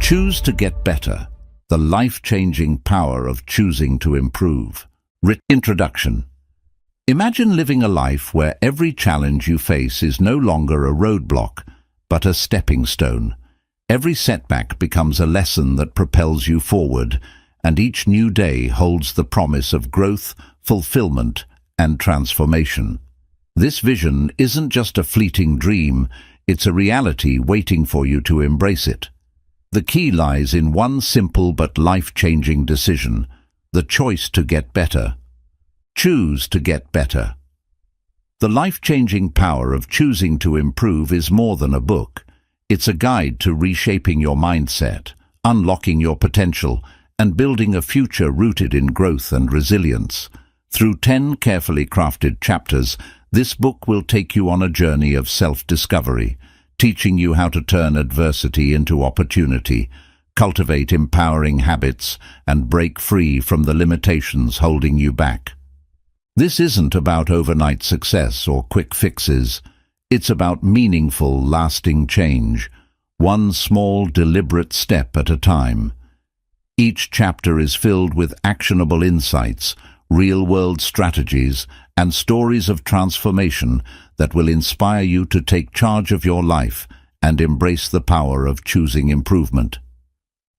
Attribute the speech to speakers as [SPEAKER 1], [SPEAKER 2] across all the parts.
[SPEAKER 1] Choose to get better. The life-changing power of choosing to improve. Introduction. Imagine living a life where every challenge you face is no longer a roadblock, but a stepping stone. Every setback becomes a lesson that propels you forward, and each new day holds the promise of growth, fulfillment, and transformation. This vision isn't just a fleeting dream, it's a reality waiting for you to embrace it. The key lies in one simple but life-changing decision: the choice to get better. Choose to get better. The life-changing power of choosing to improve is more than a book. It's a guide to reshaping your mindset, unlocking your potential, and building a future rooted in growth and resilience. Through 10 carefully crafted chapters, this book will take you on a journey of self-discovery, teaching you how to turn adversity into opportunity, cultivate empowering habits, and break free from the limitations holding you back. This isn't about overnight success or quick fixes. It's about meaningful, lasting change, one small, deliberate step at a time. Each chapter is filled with actionable insights, real-world strategies, and stories of transformation that will inspire you to take charge of your life and embrace the power of choosing improvement.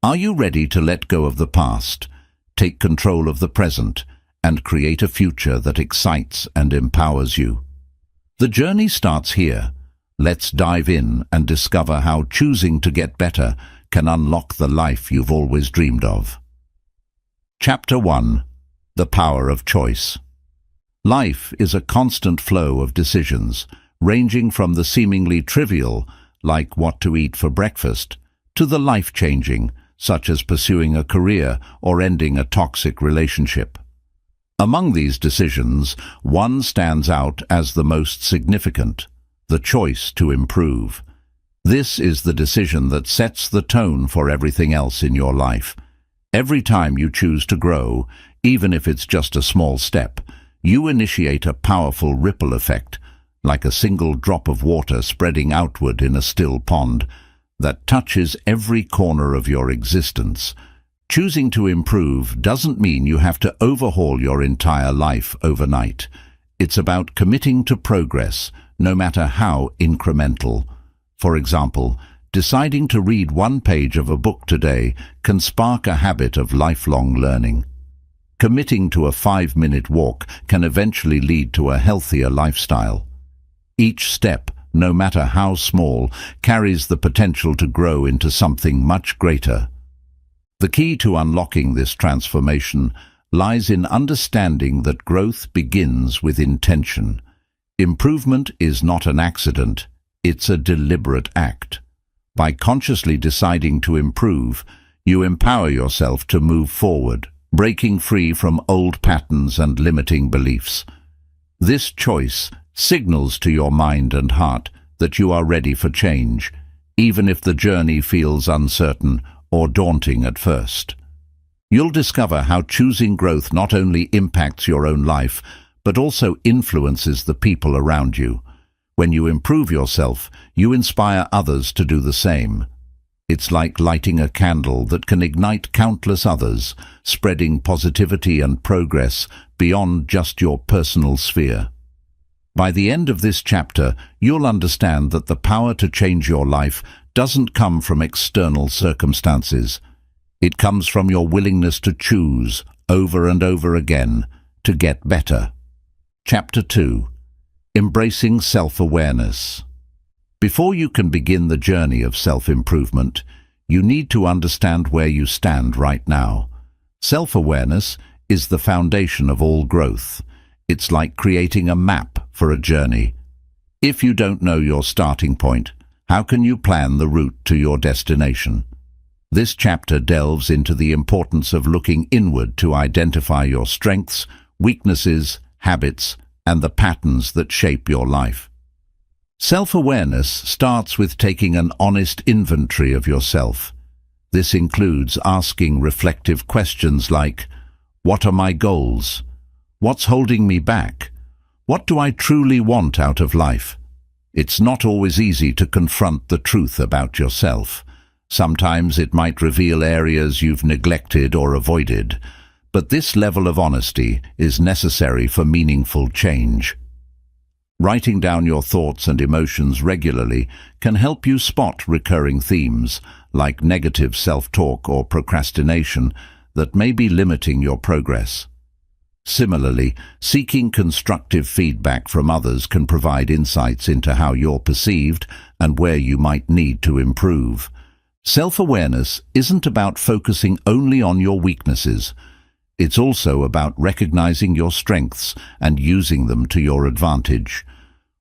[SPEAKER 1] Are you ready to let go of the past, take control of the present, and create a future that excites and empowers you? The journey starts here. Let's dive in and discover how choosing to get better can unlock the life you've always dreamed of. Chapter 1. The Power of Choice. Life is a constant flow of decisions, ranging from the seemingly trivial, like what to eat for breakfast, to the life-changing, such as pursuing a career or ending a toxic relationship. Among these decisions, one stands out as the most significant: the choice to improve. This is the decision that sets the tone for everything else in your life. Every time you choose to grow, even if it's just a small step, you initiate a powerful ripple effect, like a single drop of water spreading outward in a still pond, that touches every corner of your existence. Choosing to improve doesn't mean you have to overhaul your entire life overnight. It's about committing to progress, no matter how incremental. For example, deciding to read one page of a book today can spark a habit of lifelong learning. Committing to a 5-minute walk can eventually lead to a healthier lifestyle. Each step, no matter how small, carries the potential to grow into something much greater. The key to unlocking this transformation lies in understanding that growth begins with intention. Improvement is not an accident, it's a deliberate act. By consciously deciding to improve, you empower yourself to move forward, breaking free from old patterns and limiting beliefs. This choice signals to your mind and heart that you are ready for change, even if the journey feels uncertain or daunting at first. You'll discover how choosing growth not only impacts your own life, but also influences the people around you. When you improve yourself, you inspire others to do the same. It's like lighting a candle that can ignite countless others, spreading positivity and progress beyond just your personal sphere. By the end of this chapter, you'll understand that the power to change your life doesn't come from external circumstances. It comes from your willingness to choose, over and over again, to get better. Chapter 2. Embracing self-awareness. Before you can begin the journey of self-improvement, you need to understand where you stand right now. Self-awareness is the foundation of all growth. It's like creating a map for a journey. If you don't know your starting point, how can you plan the route to your destination? This chapter delves into the importance of looking inward to identify your strengths, weaknesses, habits, and the patterns that shape your life. Self-awareness starts with taking an honest inventory of yourself. This includes asking reflective questions like, what are my goals? What's holding me back? What do I truly want out of life? It's not always easy to confront the truth about yourself, Sometimes it might reveal areas you've neglected or avoided, but this level of honesty is necessary for meaningful change. Writing down your thoughts and emotions regularly can help you spot recurring themes, like negative self-talk or procrastination, that may be limiting your progress. Similarly, seeking constructive feedback from others can provide insights into how you're perceived and where you might need to improve. Self-awareness isn't about focusing only on your weaknesses. It's also about recognizing your strengths and using them to your advantage.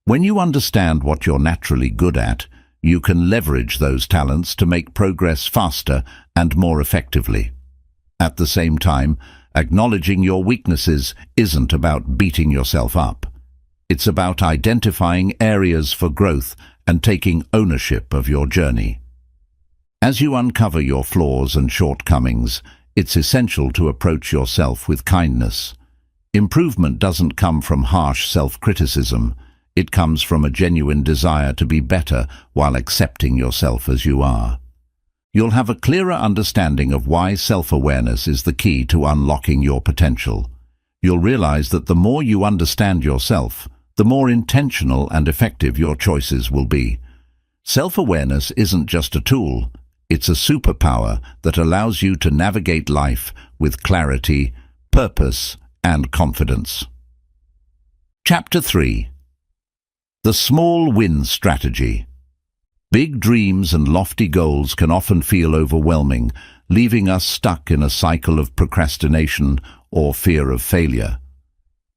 [SPEAKER 1] When you understand what you're naturally good at, you can leverage those talents to make progress faster and more effectively. At the same time, acknowledging your weaknesses isn't about beating yourself up. It's about identifying areas for growth and taking ownership of your journey. As you uncover your flaws and shortcomings, it's essential to approach yourself with kindness. Improvement doesn't come from harsh self-criticism. It comes from a genuine desire to be better while accepting yourself as you are. You'll have a clearer understanding of why self-awareness is the key to unlocking your potential. You'll realize that the more you understand yourself, the more intentional and effective your choices will be. Self-awareness isn't just a tool, it's a superpower that allows you to navigate life with clarity, purpose, and confidence. Chapter 3. The Small Win Strategy. Big dreams and lofty goals can often feel overwhelming, leaving us stuck in a cycle of procrastination or fear of failure.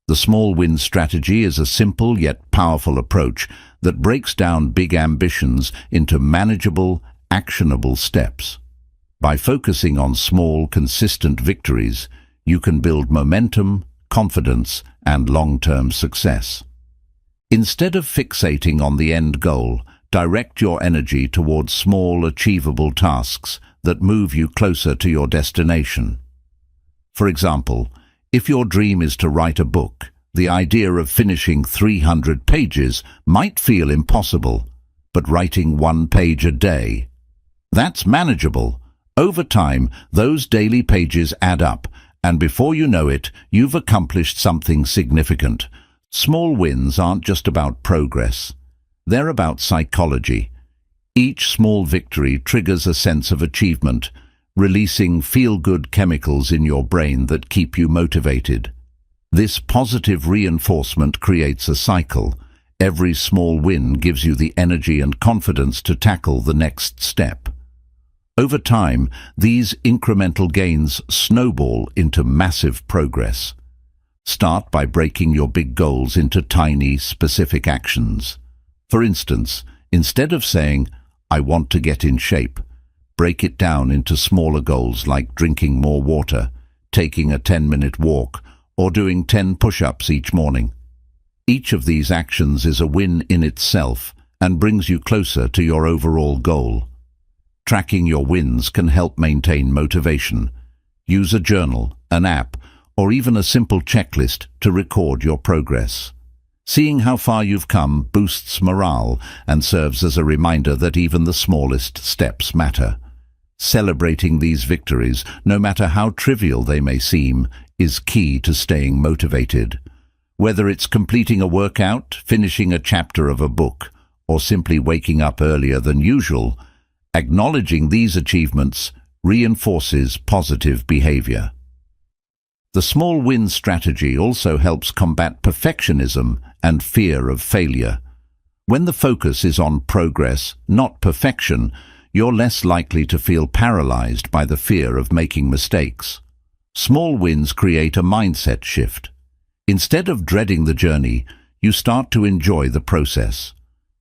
[SPEAKER 1] The small win strategy is a simple yet powerful approach that breaks down big ambitions into manageable, actionable steps. By focusing on small, consistent victories, you can build momentum, confidence, and long-term success. Instead of fixating on the end goal, direct your energy towards small, achievable tasks that move you closer to your destination. For example, if your dream is to write a book, the idea of finishing 300 pages might feel impossible, but writing 1 page a day, that's manageable. Over time, those daily pages add up, and before you know it, you've accomplished something significant. Small wins aren't just about progress. They're about psychology. Each small victory triggers a sense of achievement, releasing feel-good chemicals in your brain that keep you motivated. This positive reinforcement creates a cycle. Every small win gives you the energy and confidence to tackle the next step. Over time, these incremental gains snowball into massive progress. Start by breaking your big goals into tiny, specific actions. For instance, instead of saying, "I want to get in shape," break it down into smaller goals like drinking more water, taking a 10-minute walk, or doing 10 push-ups each morning. Each of these actions is a win in itself and brings you closer to your overall goal. Tracking your wins can help maintain motivation. Use a journal, an app, or even a simple checklist to record your progress. Seeing how far you've come boosts morale and serves as a reminder that even the smallest steps matter. Celebrating these victories, no matter how trivial they may seem, is key to staying motivated. Whether it's completing a workout, finishing a chapter of a book, or simply waking up earlier than usual, acknowledging these achievements reinforces positive behavior. The small win strategy also helps combat perfectionism and fear of failure. When the focus is on progress, not perfection, you're less likely to feel paralyzed by the fear of making mistakes. Small wins create a mindset shift. Instead of dreading the journey, you start to enjoy the process.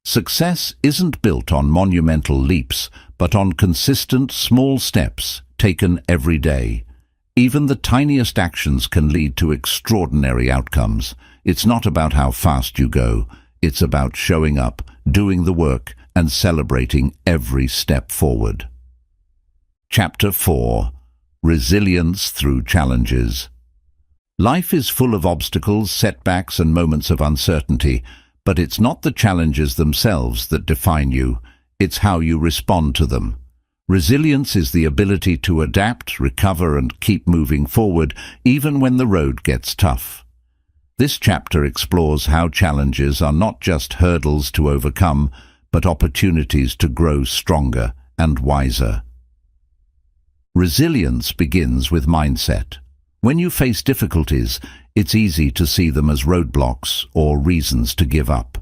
[SPEAKER 1] Success isn't built on monumental leaps, but on consistent small steps taken every day. Even the tiniest actions can lead to extraordinary outcomes. It's not about how fast you go. It's about showing up, doing the work, and celebrating every step forward. Chapter 4. Resilience through challenges. Life is full of obstacles, setbacks, and moments of uncertainty, but it's not the challenges themselves that define you. It's how you respond to them. Resilience is the ability to adapt, recover, and keep moving forward even when the road gets tough. This chapter explores how challenges are not just hurdles to overcome, but opportunities to grow stronger and wiser. Resilience begins with mindset. When you face difficulties, it's easy to see them as roadblocks or reasons to give up.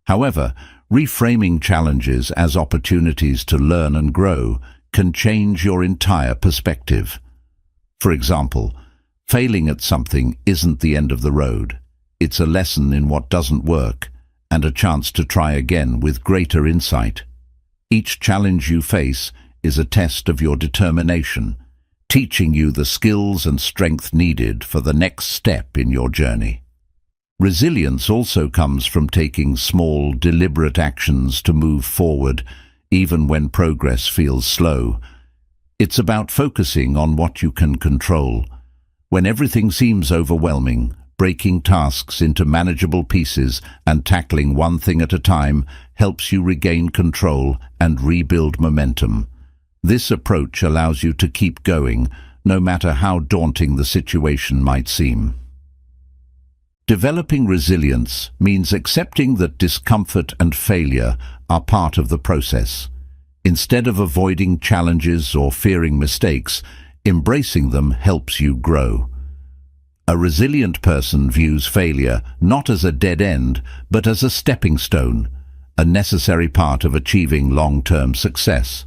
[SPEAKER 1] However, reframing challenges as opportunities to learn and grow can change your entire perspective. For example, failing at something isn't the end of the road. It's a lesson in what doesn't work and a chance to try again with greater insight. Each challenge you face is a test of your determination, teaching you the skills and strength needed for the next step in your journey. Resilience also comes from taking small, deliberate actions to move forward, even when progress feels slow. It's about focusing on what you can control. When everything seems overwhelming, breaking tasks into manageable pieces and tackling one thing at a time helps you regain control and rebuild momentum. This approach allows you to keep going, no matter how daunting the situation might seem. Developing resilience means accepting that discomfort and failure are part of the process. Instead of avoiding challenges or fearing mistakes, embracing them helps you grow. A resilient person views failure not as a dead end, but as a stepping stone, a necessary part of achieving long-term success.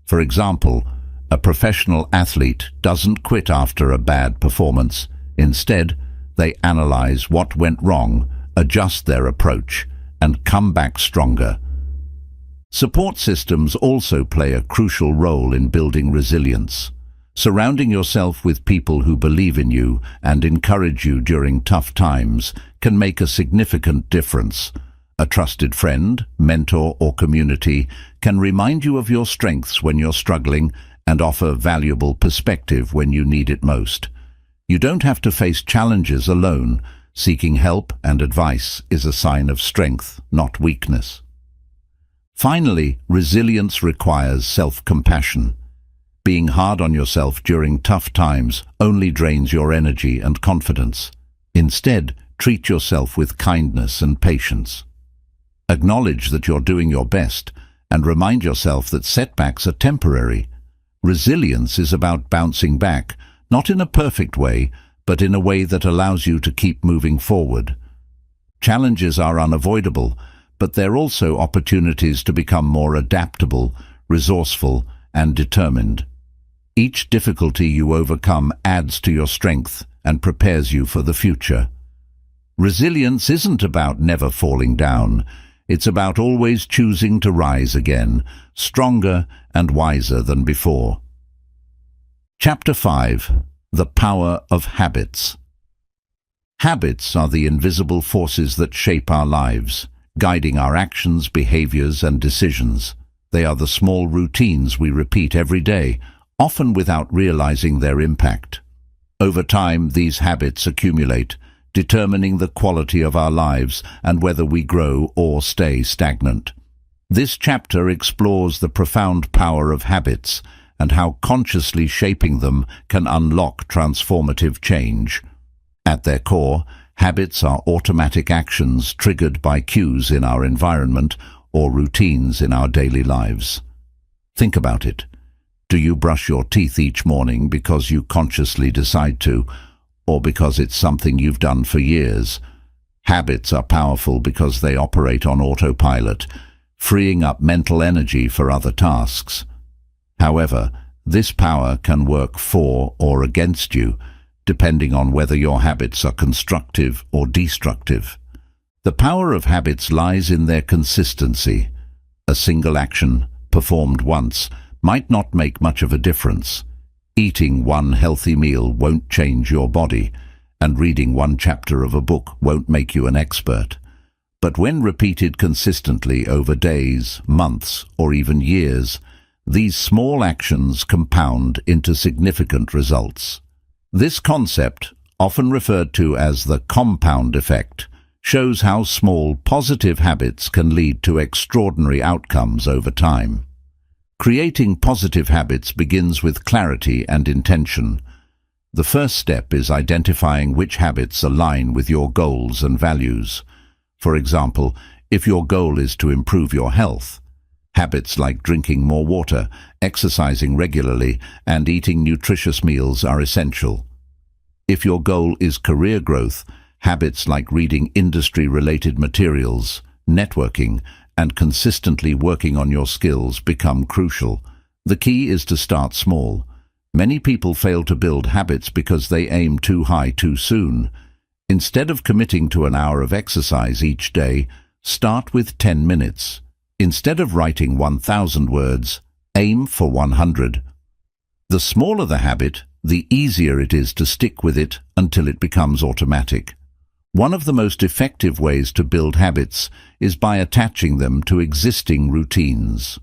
[SPEAKER 1] For example, a professional athlete doesn't quit after a bad performance. Instead, they analyze what went wrong, adjust their approach, and come back stronger. Support systems also play a crucial role in building resilience. Surrounding yourself with people who believe in you and encourage you during tough times can make a significant difference. A trusted friend, mentor, or community can remind you of your strengths when you're struggling and offer valuable perspective when you need it most. You don't have to face challenges alone. Seeking help and advice is a sign of strength, not weakness. Finally, resilience requires self-compassion. Being hard on yourself during tough times only drains your energy and confidence. Instead, treat yourself with kindness and patience. Acknowledge that you're doing your best and remind yourself that setbacks are temporary. Resilience is about bouncing back, not in a perfect way, but in a way that allows you to keep moving forward. Challenges are unavoidable, but they're also opportunities to become more adaptable, resourceful, and determined. Each difficulty you overcome adds to your strength and prepares you for the future. Resilience isn't about never falling down. It's about always choosing to rise again, stronger and wiser than before. Chapter 5. The Power of Habits. Habits are the invisible forces that shape our lives, guiding our actions, behaviors, and decisions. They are the small routines we repeat every day, often without realizing their impact. Over time, these habits accumulate, determining the quality of our lives and whether we grow or stay stagnant. This chapter explores the profound power of habits and how consciously shaping them can unlock transformative change. At their core, habits are automatic actions triggered by cues in our environment or routines in our daily lives. Think about it. Do you brush your teeth each morning because you consciously decide to, or because it's something you've done for years? Habits are powerful because they operate on autopilot, freeing up mental energy for other tasks. However, this power can work for or against you, depending on whether your habits are constructive or destructive. The power of habits lies in their consistency. A single action, performed once, might not make much of a difference. Eating one healthy meal won't change your body, and reading one chapter of a book won't make you an expert. But when repeated consistently over days, months, or even years, these small actions compound into significant results. This concept, often referred to as the compound effect, shows how small positive habits can lead to extraordinary outcomes over time. Creating positive habits begins with clarity and intention. The first step is identifying which habits align with your goals and values. For example, if your goal is to improve your health, habits like drinking more water, exercising regularly, and eating nutritious meals are essential. If your goal is career growth, habits like reading industry-related materials, networking, and consistently working on your skills become crucial. The key is to start small. Many people fail to build habits because they aim too high too soon. Instead of committing to an hour of exercise each day, start with 10 minutes. Instead of writing 1,000 words, aim for 100. The smaller the habit, the easier it is to stick with it until it becomes automatic. One of the most effective ways to build habits is by attaching them to existing routines.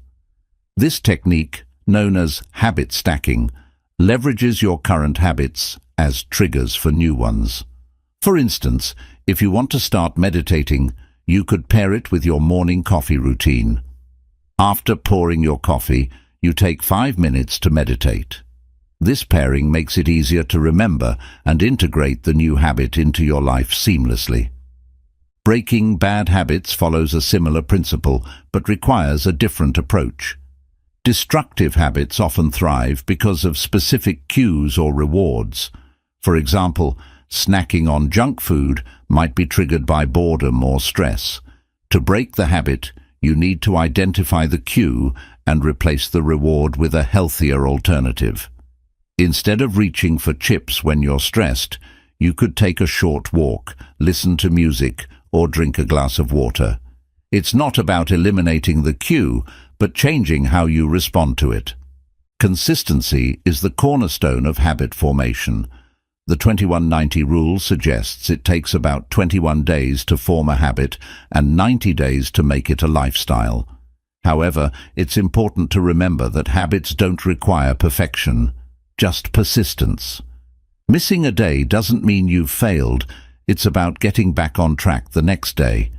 [SPEAKER 1] This technique, known as habit stacking, leverages your current habits as triggers for new ones. For instance, if you want to start meditating, you could pair it with your morning coffee routine. After pouring your coffee, you take 5 minutes to meditate. This pairing makes it easier to remember and integrate the new habit into your life seamlessly. Breaking bad habits follows a similar principle, but requires a different approach. Destructive habits often thrive because of specific cues or rewards. For example, snacking on junk food might be triggered by boredom or stress. To break the habit, you need to identify the cue and replace the reward with a healthier alternative. Instead of reaching for chips when you're stressed, you could take a short walk, listen to music, or drink a glass of water. It's not about eliminating the cue, but changing how you respond to it. Consistency is the cornerstone of habit formation. The 21-90 rule suggests it takes about 21 days to form a habit and 90 days to make it a lifestyle. However, it's important to remember that habits don't require perfection, just persistence. Missing a day doesn't mean you've failed. It's about getting back on track the next day.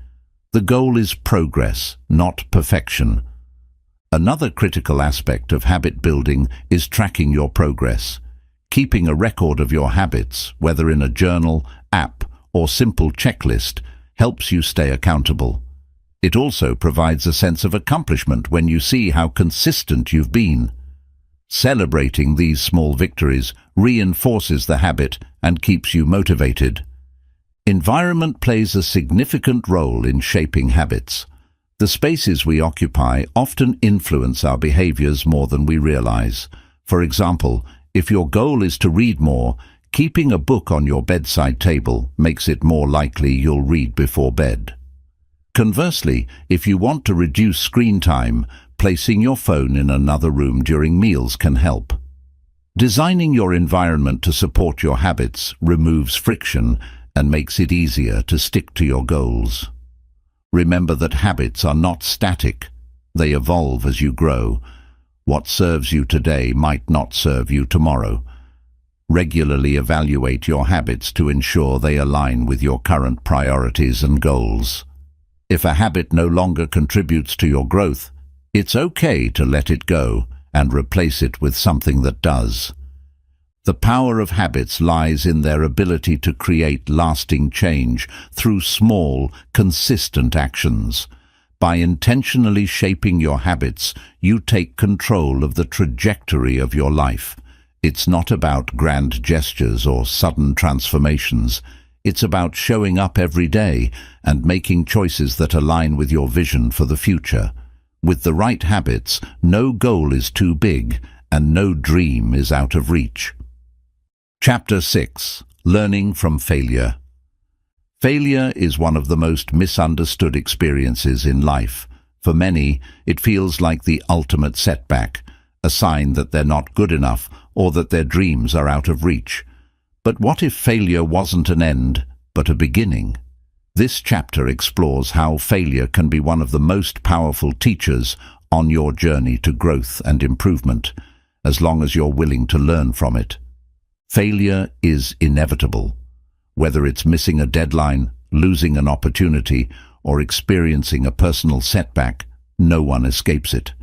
[SPEAKER 1] The goal is progress, not perfection. Another critical aspect of habit building is tracking your progress. Keeping a record of your habits, whether in a journal, app, or simple checklist, helps you stay accountable. It also provides a sense of accomplishment when you see how consistent you've been. Celebrating these small victories reinforces the habit and keeps you motivated. Environment plays a significant role in shaping habits. The spaces we occupy often influence our behaviors more than we realize. For example, if your goal is to read more, keeping a book on your bedside table makes it more likely you'll read before bed. Conversely, if you want to reduce screen time, placing your phone in another room during meals can help. Designing your environment to support your habits removes friction and makes it easier to stick to your goals. Remember that habits are not static. They evolve as you grow. What serves you today might not serve you tomorrow. Regularly evaluate your habits to ensure they align with your current priorities and goals. If a habit no longer contributes to your growth, it's okay to let it go and replace it with something that does. The power of habits lies in their ability to create lasting change through small, consistent actions. By intentionally shaping your habits, you take control of the trajectory of your life. It's not about grand gestures or sudden transformations. It's about showing up every day and making choices that align with your vision for the future. With the right habits, no goal is too big and no dream is out of reach. Chapter 6. Learning from Failure. Failure is one of the most misunderstood experiences in life. For many, it feels like the ultimate setback, a sign that they're not good enough or that their dreams are out of reach. But what if failure wasn't an end, but a beginning? This chapter explores how failure can be one of the most powerful teachers on your journey to growth and improvement, as long as you're willing to learn from it. Failure is inevitable. Whether it's missing a deadline, losing an opportunity, or experiencing a personal setback, no one escapes it.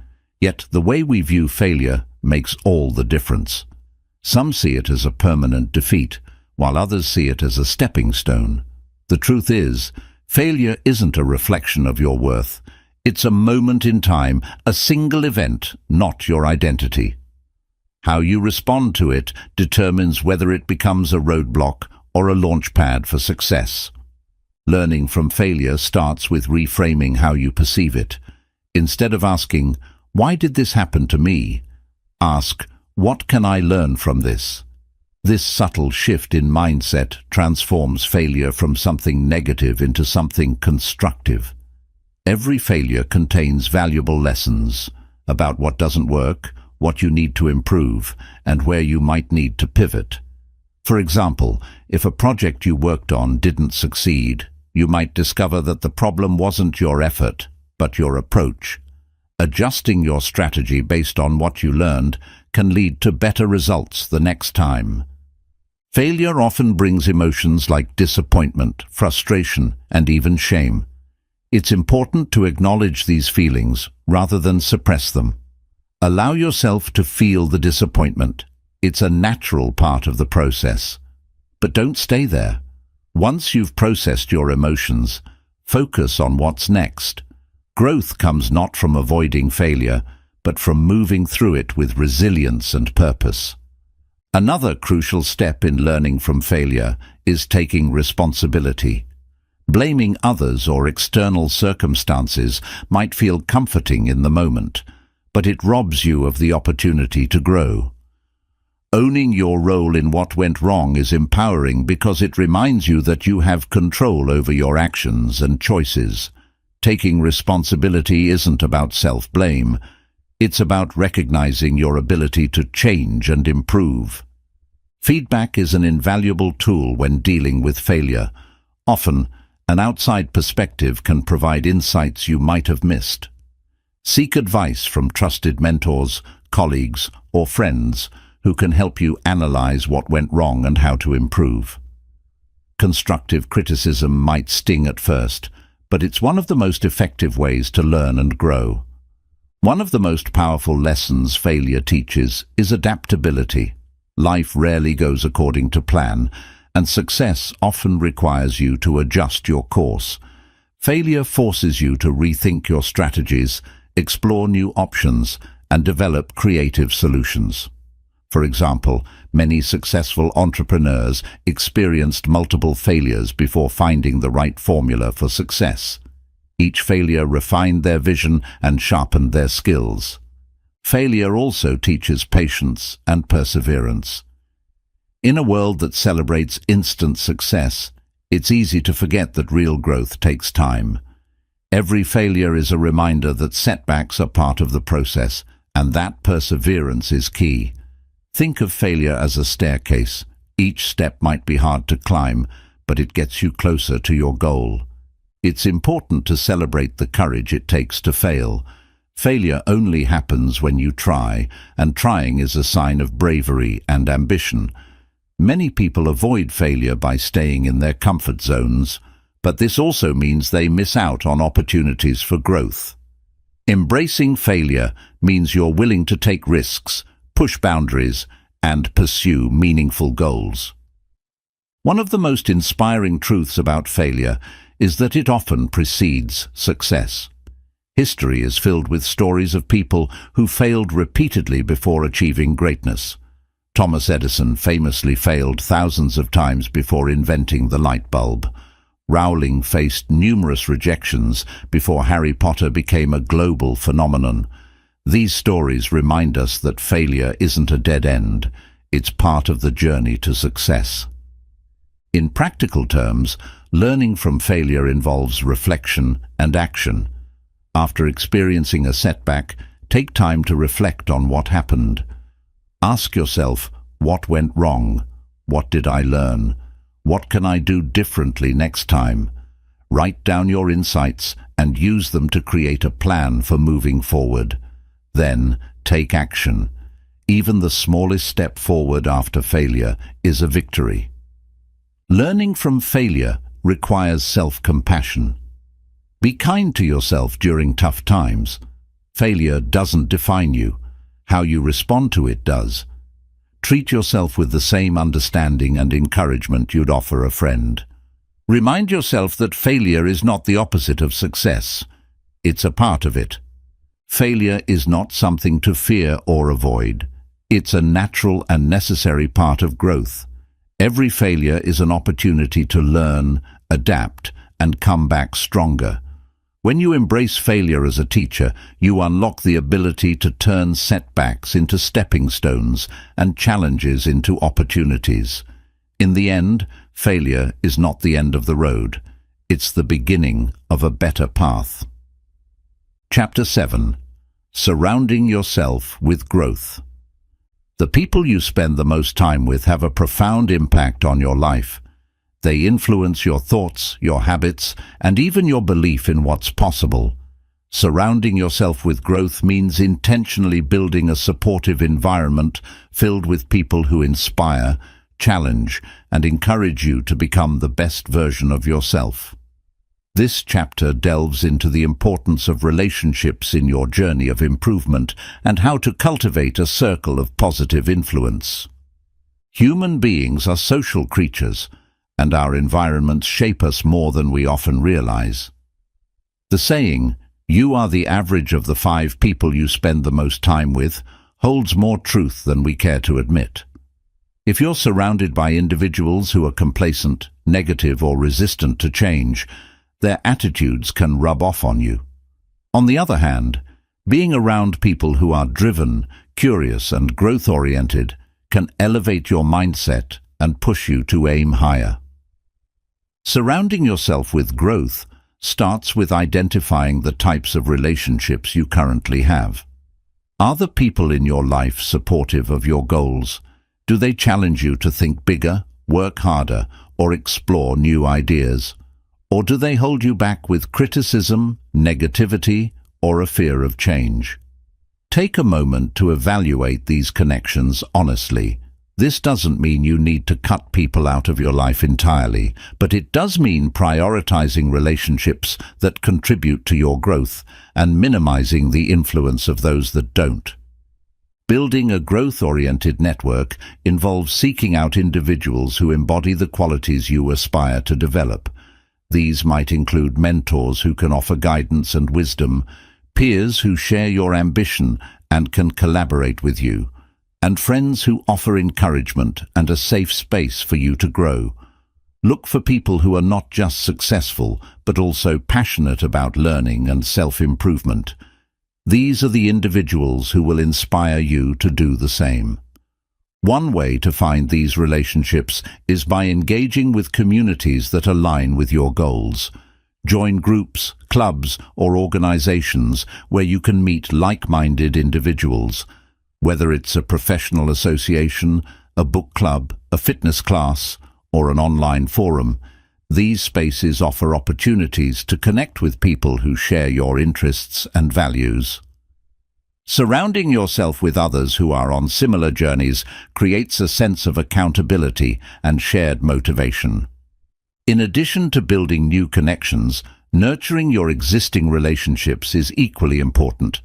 [SPEAKER 1] Yet the way we view failure makes all the difference. Some see it as a permanent defeat, while others see it as a stepping stone. The truth is, failure isn't a reflection of your worth. It's a moment in time, a single event, not your identity. How you respond to it determines whether it becomes a roadblock or a launchpad for success. Learning from failure starts with reframing how you perceive it. Instead of asking, "Why did this happen to me?" ask, "What can I learn from this?" This subtle shift in mindset transforms failure from something negative into something constructive. Every failure contains valuable lessons about what doesn't work, what you need to improve, and where you might need to pivot. For example, if a project you worked on didn't succeed, you might discover that the problem wasn't your effort, but your approach. Adjusting your strategy based on what you learned can lead to better results the next time. Failure often brings emotions like disappointment, frustration, and even shame. It's important to acknowledge these feelings rather than suppress them. Allow yourself to feel the disappointment. It's a natural part of the process. But don't stay there. Once you've processed your emotions, focus on what's next. Growth comes not from avoiding failure, but from moving through it with resilience and purpose. Another crucial step in learning from failure is taking responsibility. Blaming others or external circumstances might feel comforting in the moment, but it robs you of the opportunity to grow. Owning your role in what went wrong is empowering because it reminds you that you have control over your actions and choices. Taking responsibility isn't about self-blame. It's about recognizing your ability to change and improve. Feedback is an invaluable tool when dealing with failure. Often, an outside perspective can provide insights you might have missed. Seek advice from trusted mentors, colleagues, or friends who can help you analyze what went wrong and how to improve. Constructive criticism might sting at first, but it's one of the most effective ways to learn and grow. One of the most powerful lessons failure teaches is adaptability. Life rarely goes according to plan, and success often requires you to adjust your course. Failure forces you to rethink your strategies, explore new options, and develop creative solutions. For example, many successful entrepreneurs experienced multiple failures before finding the right formula for success. Each failure refined their vision and sharpened their skills. Failure also teaches patience and perseverance. In a world that celebrates instant success, it's easy to forget that real growth takes time. Every failure is a reminder that setbacks are part of the process, and that perseverance is key. Think of failure as a staircase. Each step might be hard to climb, but it gets you closer to your goal. It's important to celebrate the courage it takes to fail. Failure only happens when you try, and trying is a sign of bravery and ambition. Many people avoid failure by staying in their comfort zones, but this also means they miss out on opportunities for growth. Embracing failure means you're willing to take risks, push boundaries, and pursue meaningful goals. One of the most inspiring truths about failure is that it often precedes success. History is filled with stories of people who failed repeatedly before achieving greatness. Thomas Edison famously failed thousands of times before inventing the light bulb. Rowling faced numerous rejections before Harry Potter became a global phenomenon. These stories remind us that failure isn't a dead end, it's part of the journey to success. In practical terms, learning from failure involves reflection and action. After experiencing a setback, take time to reflect on what happened. Ask yourself, what went wrong? What did I learn? What can I do differently next time? Write down your insights and use them to create a plan for moving forward. Then, take action. Even the smallest step forward after failure is a victory. Learning from failure requires self-compassion. Be kind to yourself during tough times. Failure doesn't define you. How you respond to it does. Treat yourself with the same understanding and encouragement you'd offer a friend. Remind yourself that failure is not the opposite of success. It's a part of it. Failure is not something to fear or avoid. It's a natural and necessary part of growth. Every failure is an opportunity to learn, adapt, and come back stronger. When you embrace failure as a teacher, you unlock the ability to turn setbacks into stepping stones and challenges into opportunities. In the end, failure is not the end of the road. It's the beginning of a better path. Chapter 7. Surrounding yourself with growth. The people you spend the most time with have a profound impact on your life. They influence your thoughts, your habits, and even your belief in what's possible. Surrounding yourself with growth means intentionally building a supportive environment filled with people who inspire, challenge, and encourage you to become the best version of yourself. This chapter delves into the importance of relationships in your journey of improvement and how to cultivate a circle of positive influence. Human beings are social creatures, and our environments shape us more than we often realize. The saying, "You are the average of the 5 people you spend the most time with," holds more truth than we care to admit. If you're surrounded by individuals who are complacent, negative, or resistant to change, their attitudes can rub off on you. On the other hand, being around people who are driven, curious, and growth-oriented can elevate your mindset and push you to aim higher. Surrounding yourself with growth starts with identifying the types of relationships you currently have. Are the people in your life supportive of your goals? Do they challenge you to think bigger, work harder, or explore new ideas? Or do they hold you back with criticism, negativity, or a fear of change? Take a moment to evaluate these connections honestly. This doesn't mean you need to cut people out of your life entirely, but it does mean prioritizing relationships that contribute to your growth and minimizing the influence of those that don't. Building a growth-oriented network involves seeking out individuals who embody the qualities you aspire to develop. These might include mentors who can offer guidance and wisdom, peers who share your ambition and can collaborate with you, and friends who offer encouragement and a safe space for you to grow. Look for people who are not just successful, but also passionate about learning and self-improvement. These are the individuals who will inspire you to do the same. One way to find these relationships is by engaging with communities that align with your goals. Join groups, clubs, or organizations where you can meet like-minded individuals. Whether it's a professional association, a book club, a fitness class, or an online forum, these spaces offer opportunities to connect with people who share your interests and values. Surrounding yourself with others who are on similar journeys creates a sense of accountability and shared motivation. In addition to building new connections, nurturing your existing relationships is equally important.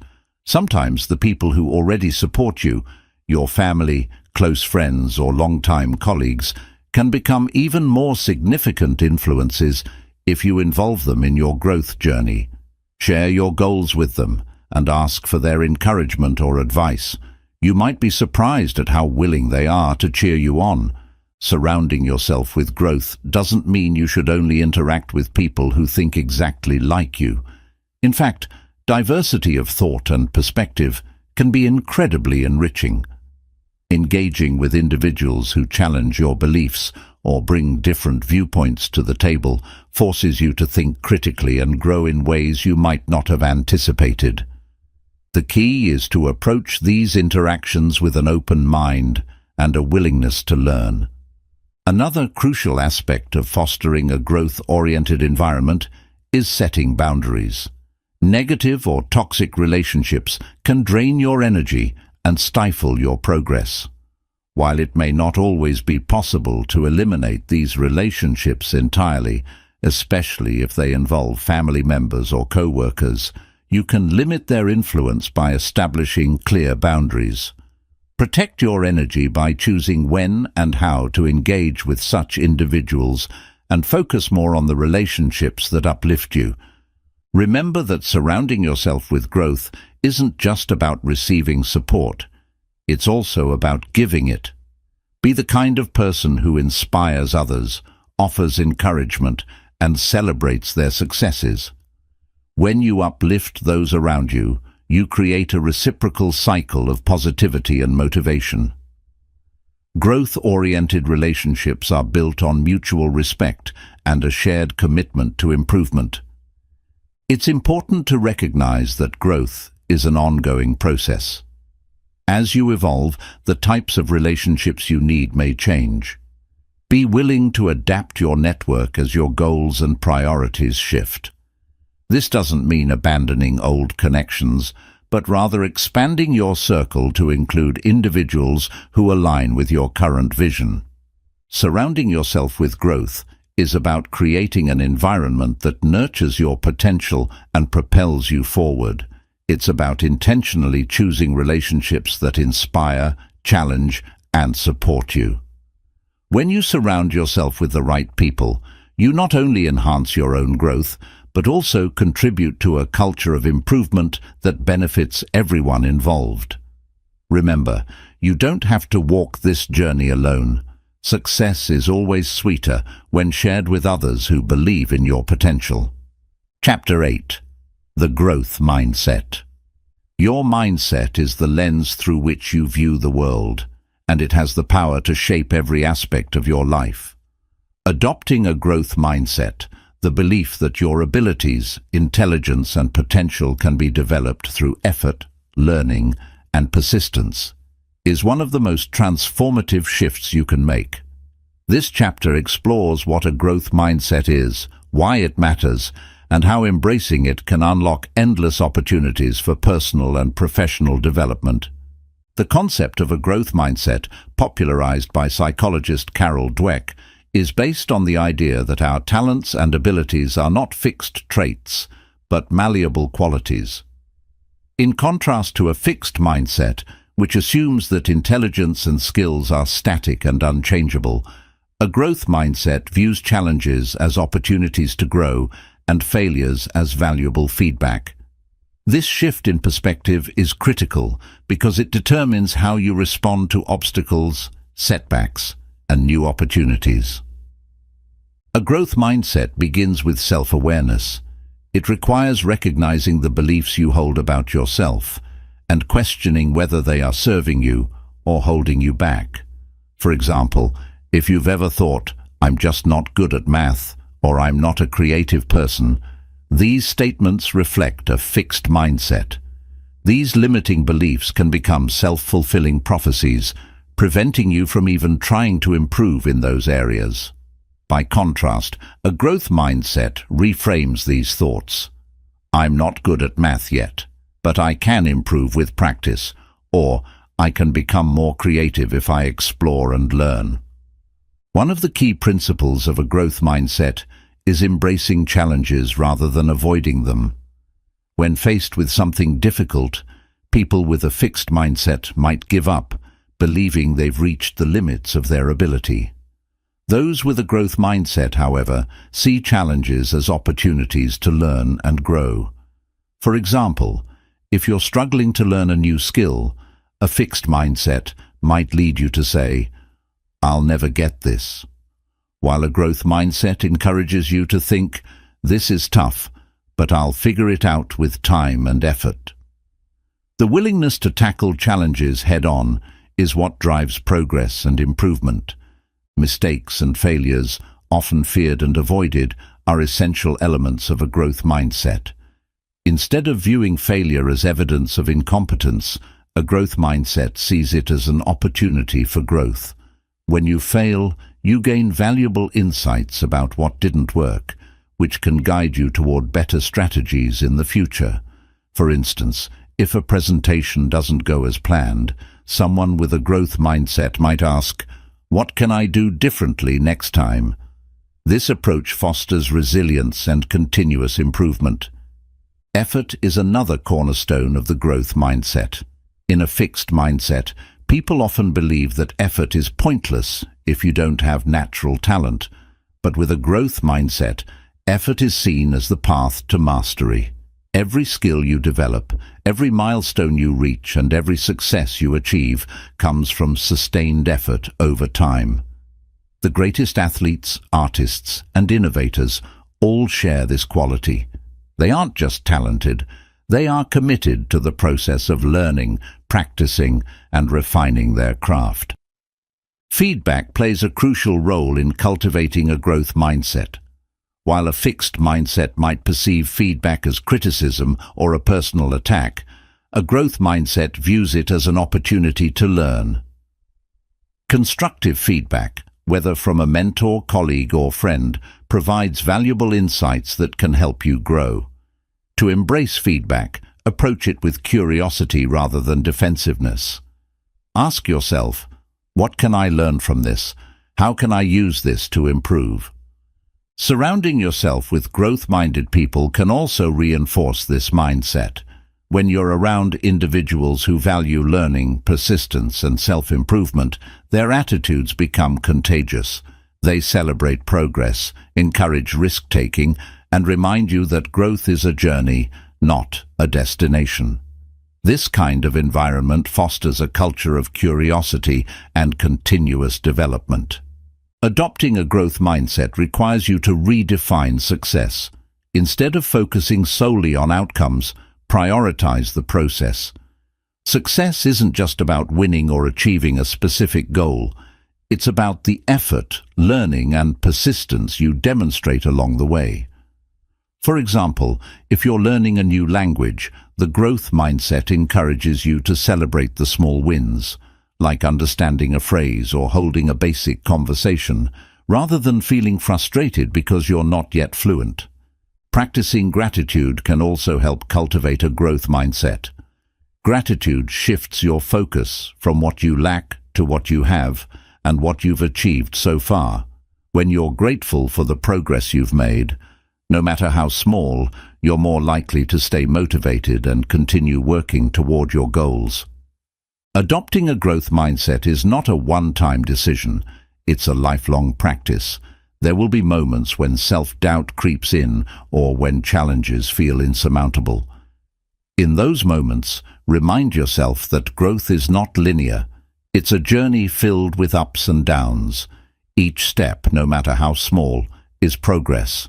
[SPEAKER 1] Sometimes the people who already support you, your family, close friends, or longtime colleagues, can become even more significant influences if you involve them in your growth journey. Share your goals with them and ask for their encouragement or advice. You might be surprised at how willing they are to cheer you on. Surrounding yourself with growth doesn't mean you should only interact with people who think exactly like you. In fact, diversity of thought and perspective can be incredibly enriching. Engaging with individuals who challenge your beliefs or bring different viewpoints to the table forces you to think critically and grow in ways you might not have anticipated. The key is to approach these interactions with an open mind and a willingness to learn. Another crucial aspect of fostering a growth-oriented environment is setting boundaries. Negative or toxic relationships can drain your energy and stifle your progress. While it may not always be possible to eliminate these relationships entirely, especially if they involve family members or co-workers, you can limit their influence by establishing clear boundaries. Protect your energy by choosing when and how to engage with such individuals and focus more on the relationships that uplift you. Remember that surrounding yourself with growth isn't just about receiving support. It's also about giving it. Be the kind of person who inspires others, offers encouragement, and celebrates their successes. When you uplift those around you, you create a reciprocal cycle of positivity and motivation. Growth-oriented relationships are built on mutual respect and a shared commitment to improvement. It's important to recognize that growth is an ongoing process. As you evolve, the types of relationships you need may change. Be willing to adapt your network as your goals and priorities shift. This doesn't mean abandoning old connections, but rather expanding your circle to include individuals who align with your current vision. Surrounding yourself with growth is about creating an environment that nurtures your potential and propels you forward. It's about intentionally choosing relationships that inspire, challenge, and support you. When you surround yourself with the right people, you not only enhance your own growth, but also contribute to a culture of improvement that benefits everyone involved. Remember, you don't have to walk this journey alone. Success is always sweeter when shared with others who believe in your potential. Chapter 8. The Growth Mindset. Your mindset is the lens through which you view the world, and it has the power to shape every aspect of your life. Adopting a growth mindset, the belief that your abilities, intelligence, and potential can be developed through effort, learning, and persistence, is one of the most transformative shifts you can make. This chapter explores what a growth mindset is, why it matters, and how embracing it can unlock endless opportunities for personal and professional development. The concept of a growth mindset, popularized by psychologist Carol Dweck, is based on the idea that our talents and abilities are not fixed traits, but malleable qualities. In contrast to a fixed mindset, which assumes that intelligence and skills are static and unchangeable, a growth mindset views challenges as opportunities to grow and failures as valuable feedback. This shift in perspective is critical because it determines how you respond to obstacles, setbacks, and new opportunities. A growth mindset begins with self-awareness. It requires recognizing the beliefs you hold about yourself and questioning whether they are serving you or holding you back. For example, if you've ever thought, "I'm just not good at math," or "I'm not a creative person," these statements reflect a fixed mindset. These limiting beliefs can become self-fulfilling prophecies, preventing you from even trying to improve in those areas. By contrast, a growth mindset reframes these thoughts. "I'm not good at math yet, but I can improve with practice," or "I can become more creative if I explore and learn." One of the key principles of a growth mindset is embracing challenges rather than avoiding them. When faced with something difficult, people with a fixed mindset might give up, believing they've reached the limits of their ability. Those with a growth mindset, however, see challenges as opportunities to learn and grow. For example, if you're struggling to learn a new skill, a fixed mindset might lead you to say, "I'll never get this," while a growth mindset encourages you to think, "This is tough, but I'll figure it out with time and effort." The willingness to tackle challenges head-on is what drives progress and improvement. Mistakes and failures, often feared and avoided, are essential elements of a growth mindset. Instead of viewing failure as evidence of incompetence, a growth mindset sees it as an opportunity for growth. When you fail, you gain valuable insights about what didn't work, which can guide you toward better strategies in the future. For instance, if a presentation doesn't go as planned, someone with a growth mindset might ask, "What can I do differently next time?" This approach fosters resilience and continuous improvement. Effort is another cornerstone of the growth mindset. In a fixed mindset, people often believe that effort is pointless if you don't have natural talent. But with a growth mindset, effort is seen as the path to mastery. Every skill you develop, every milestone you reach, and every success you achieve comes from sustained effort over time. The greatest athletes, artists, and innovators all share this quality. They aren't just talented, they are committed to the process of learning, practicing, and refining their craft. Feedback plays a crucial role in cultivating a growth mindset. While a fixed mindset might perceive feedback as criticism or a personal attack, a growth mindset views it as an opportunity to learn. Constructive feedback, whether from a mentor, colleague, or friend, provides valuable insights that can help you grow. To embrace feedback, approach it with curiosity rather than defensiveness. Ask yourself, what can I learn from this? How can I use this to improve? Surrounding yourself with growth-minded people can also reinforce this mindset. When you're around individuals who value learning, persistence, and self-improvement, their attitudes become contagious. They celebrate progress, encourage risk-taking, and remind you that growth is a journey, not a destination. This kind of environment fosters a culture of curiosity and continuous development. Adopting a growth mindset requires you to redefine success. Instead of focusing solely on outcomes, prioritize the process. Success isn't just about winning or achieving a specific goal. It's about the effort, learning, and persistence you demonstrate along the way. For example, if you're learning a new language, the growth mindset encourages you to celebrate the small wins, like understanding a phrase or holding a basic conversation, rather than feeling frustrated because you're not yet fluent. Practicing gratitude can also help cultivate a growth mindset. Gratitude shifts your focus from what you lack to what you have and what you've achieved so far. When you're grateful for the progress you've made, no matter how small, you're more likely to stay motivated and continue working toward your goals. Adopting a growth mindset is not a one-time decision. It's a lifelong practice. There will be moments when self-doubt creeps in or when challenges feel insurmountable. In those moments, remind yourself that growth is not linear. It's a journey filled with ups and downs. Each step, no matter how small, is progress.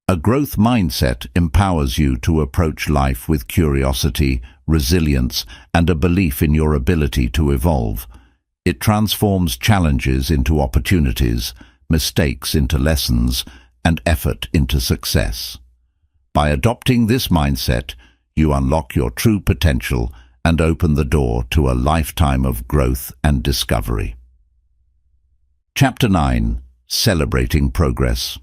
[SPEAKER 1] A growth mindset empowers you to approach life with curiosity, resilience, and a belief in your ability to evolve. It transforms challenges into opportunities, mistakes into lessons, and effort into success. By adopting this mindset, you unlock your true potential and open the door to a lifetime of growth and discovery. Chapter 9: Celebrating Progress.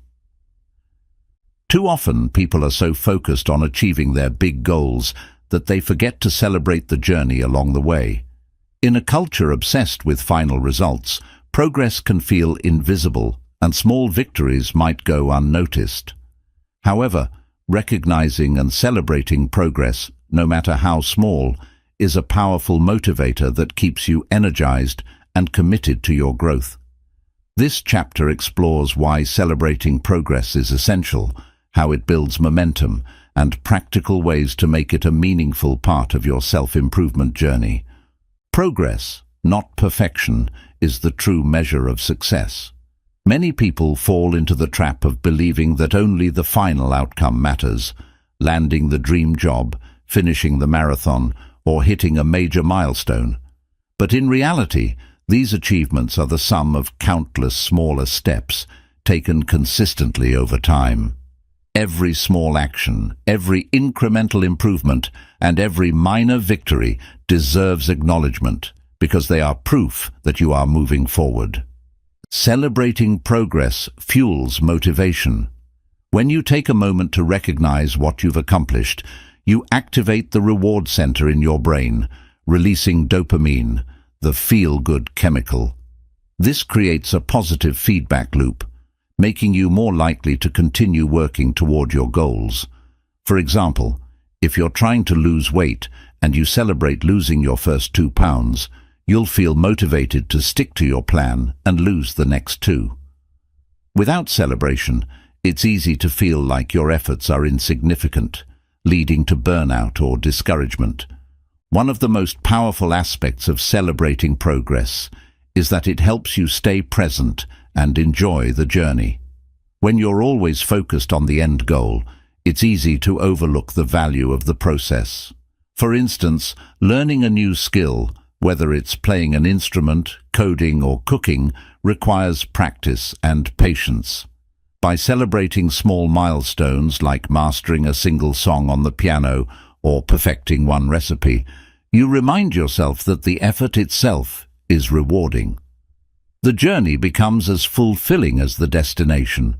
[SPEAKER 1] Too often, people are so focused on achieving their big goals that they forget to celebrate the journey along the way. In a culture obsessed with final results, progress can feel invisible, and small victories might go unnoticed. However, recognizing and celebrating progress, no matter how small, is a powerful motivator that keeps you energized and committed to your growth. This chapter explores why celebrating progress is essential, how it builds momentum, and practical ways to make it a meaningful part of your self-improvement journey. Progress, not perfection, is the true measure of success. Many people fall into the trap of believing that only the final outcome matters, landing the dream job, finishing the marathon, or hitting a major milestone. But in reality, these achievements are the sum of countless smaller steps, taken consistently over time. Every small action, every incremental improvement, and every minor victory deserves acknowledgement, because they are proof that you are moving forward. Celebrating progress fuels motivation. When you take a moment to recognize what you've accomplished, you activate the reward center in your brain, releasing dopamine, the feel-good chemical. This creates a positive feedback loop, making you more likely to continue working toward your goals. For example, If you're trying to lose weight and you celebrate losing your first 2 pounds, you'll feel motivated to stick to your plan and lose the next 2. Without celebration, it's easy to feel like your efforts are insignificant, leading to burnout or discouragement. One of the most powerful aspects of celebrating progress is that it helps you stay present and enjoy the journey. When you're always focused on the end goal, it's easy to overlook the value of the process. For instance, learning a new skill, whether it's playing an instrument, coding, or cooking, requires practice and patience. By celebrating small milestones like mastering a single song on the piano or perfecting one recipe, you remind yourself that the effort itself is rewarding. The journey becomes as fulfilling as the destination.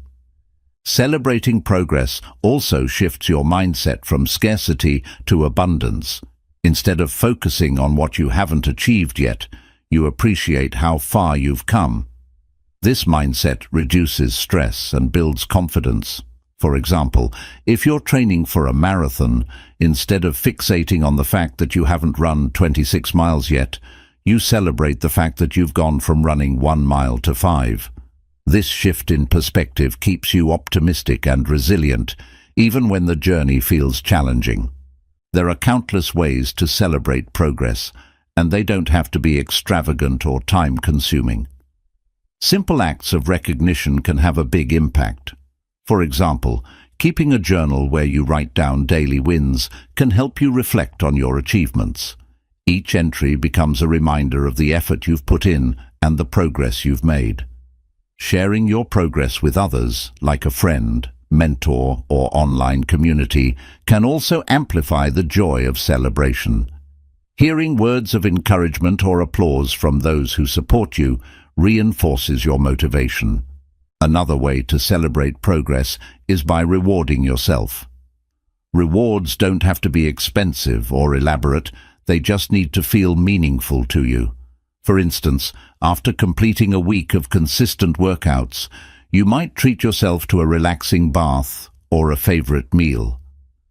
[SPEAKER 1] Celebrating progress also shifts your mindset from scarcity to abundance. Instead of focusing on what you haven't achieved yet, you appreciate how far you've come. This mindset reduces stress and builds confidence. For example, if you're training for a marathon, instead of fixating on the fact that you haven't run 26 miles yet, you celebrate the fact that you've gone from running 1 mile to 5. This shift in perspective keeps you optimistic and resilient, even when the journey feels challenging. There are countless ways to celebrate progress, and they don't have to be extravagant or time-consuming. Simple acts of recognition can have a big impact. For example, keeping a journal where you write down daily wins can help you reflect on your achievements. Each entry becomes a reminder of the effort you've put in and the progress you've made. Sharing your progress with others, like a friend, mentor, or online community, can also amplify the joy of celebration. Hearing words of encouragement or applause from those who support you reinforces your motivation. Another way to celebrate progress is by rewarding yourself. Rewards don't have to be expensive or elaborate, they just need to feel meaningful to you. For instance, after completing a week of consistent workouts, you might treat yourself to a relaxing bath or a favorite meal.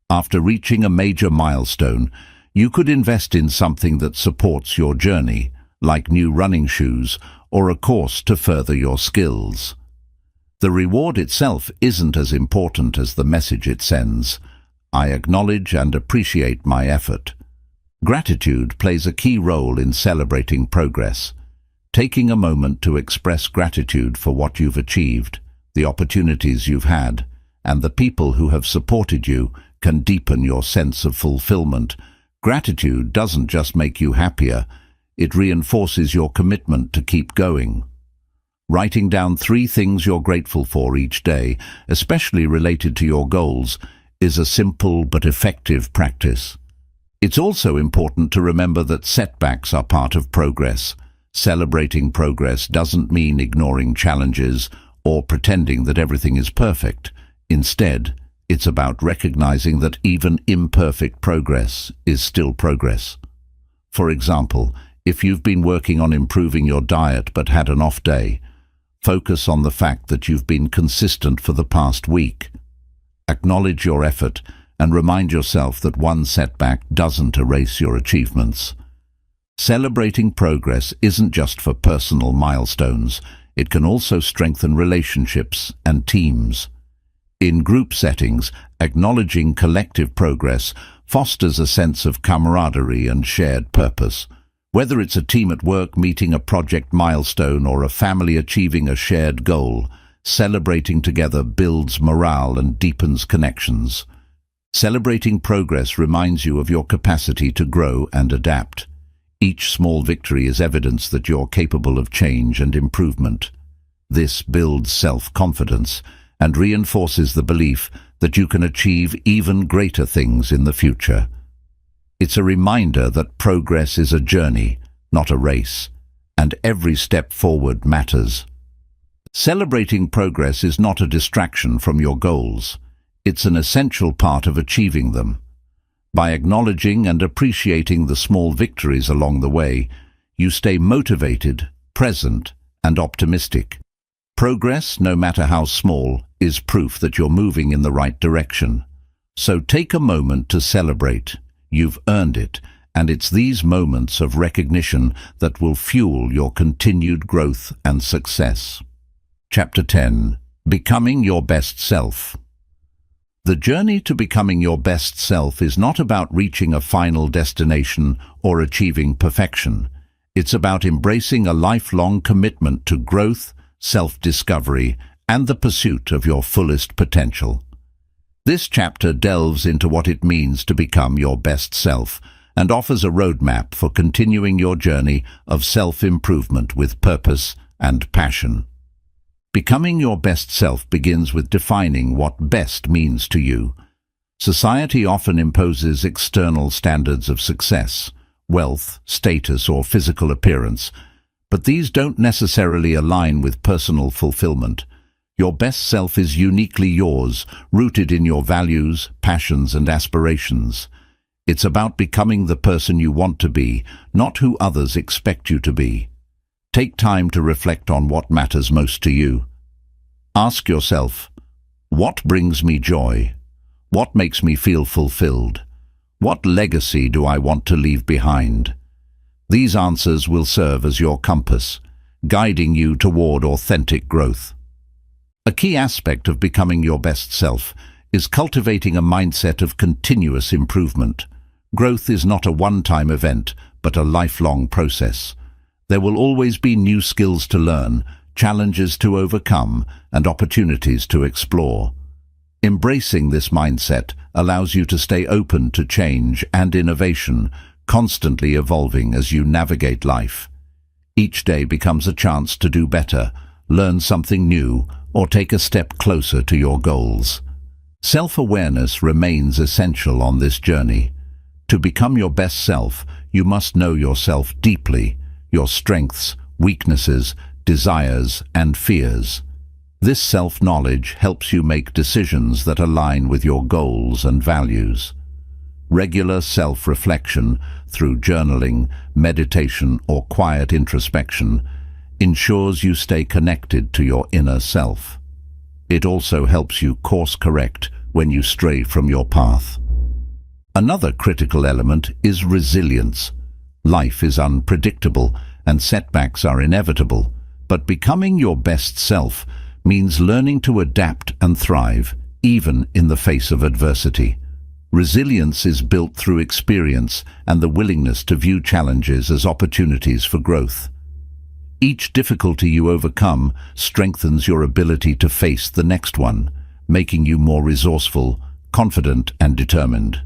[SPEAKER 1] After reaching a major milestone, you could invest in something that supports your journey, like new running shoes or a course to further your skills. The reward itself isn't as important as the message it sends. I acknowledge and appreciate my effort. Gratitude plays a key role in celebrating progress. Taking a moment to express gratitude for what you've achieved, the opportunities you've had, and the people who have supported you can deepen your sense of fulfillment. Gratitude doesn't just make you happier, it reinforces your commitment to keep going. Writing down 3 things you're grateful for each day, especially related to your goals, is a simple but effective practice. It's also important to remember that setbacks are part of progress. Celebrating progress doesn't mean ignoring challenges or pretending that everything is perfect. Instead, it's about recognizing that even imperfect progress is still progress. For example, if you've been working on improving your diet but had an off day, focus on the fact that you've been consistent for the past week. Acknowledge your effort and remind yourself that one setback doesn't erase your achievements. Celebrating progress isn't just for personal milestones, it can also strengthen relationships and teams. In group settings, acknowledging collective progress fosters a sense of camaraderie and shared purpose. Whether it's a team at work meeting a project milestone or a family achieving a shared goal, celebrating together builds morale and deepens connections. Celebrating progress reminds you of your capacity to grow and adapt. Each small victory is evidence that you're capable of change and improvement. This builds self-confidence and reinforces the belief that you can achieve even greater things in the future. It's a reminder that progress is a journey, not a race, and every step forward matters. Celebrating progress is not a distraction from your goals. It's an essential part of achieving them. By acknowledging and appreciating the small victories along the way, you stay motivated, present, and optimistic. Progress, no matter how small, is proof that you're moving in the right direction. So take a moment to celebrate. You've earned it, and it's these moments of recognition that will fuel your continued growth and success. Chapter 10. Becoming your best self. The journey to becoming your best self is not about reaching a final destination or achieving perfection. It's about embracing a lifelong commitment to growth, self-discovery, and the pursuit of your fullest potential. This chapter delves into what it means to become your best self and offers a roadmap for continuing your journey of self-improvement with purpose and passion. Becoming your best self begins with defining what best means to you. Society often imposes external standards of success, wealth, status, or physical appearance, but these don't necessarily align with personal fulfillment. Your best self is uniquely yours, rooted in your values, passions, and aspirations. It's about becoming the person you want to be, not who others expect you to be. Take time to reflect on what matters most to you. Ask yourself, what brings me joy? What makes me feel fulfilled? What legacy do I want to leave behind? These answers will serve as your compass, guiding you toward authentic growth. A key aspect of becoming your best self is cultivating a mindset of continuous improvement. Growth is not a one-time event, but a lifelong process. There will always be new skills to learn, challenges to overcome, and opportunities to explore. Embracing this mindset allows you to stay open to change and innovation, constantly evolving as you navigate life. Each day becomes a chance to do better, learn something new, or take a step closer to your goals. Self-awareness remains essential on this journey. To become your best self, you must know yourself deeply, your strengths, weaknesses, desires, and fears. This self-knowledge helps you make decisions that align with your goals and values. Regular self-reflection through journaling, meditation, or quiet introspection ensures you stay connected to your inner self. It also helps you course-correct when you stray from your path. Another critical element is resilience. Life is unpredictable and setbacks are inevitable, but becoming your best self means learning to adapt and thrive, even in the face of adversity. Resilience is built through experience and the willingness to view challenges as opportunities for growth. Each difficulty you overcome strengthens your ability to face the next one, making you more resourceful, confident, and determined.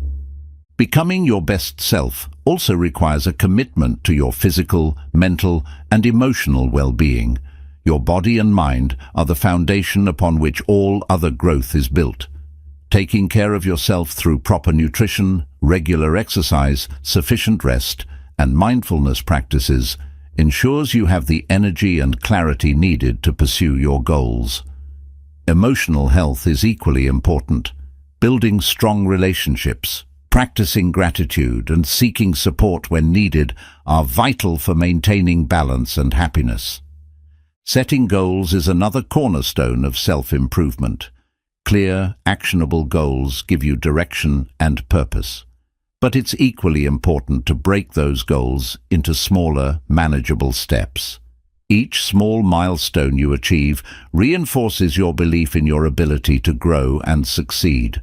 [SPEAKER 1] Becoming your best self also requires a commitment to your physical, mental, and emotional well-being. Your body and mind are the foundation upon which all other growth is built. Taking care of yourself through proper nutrition, regular exercise, sufficient rest, and mindfulness practices ensures you have the energy and clarity needed to pursue your goals. Emotional health is equally important. Building strong relationships, practicing gratitude, and seeking support when needed are vital for maintaining balance and happiness. Setting goals is another cornerstone of self-improvement. Clear, actionable goals give you direction and purpose. But it's equally important to break those goals into smaller, manageable steps. Each small milestone you achieve reinforces your belief in your ability to grow and succeed.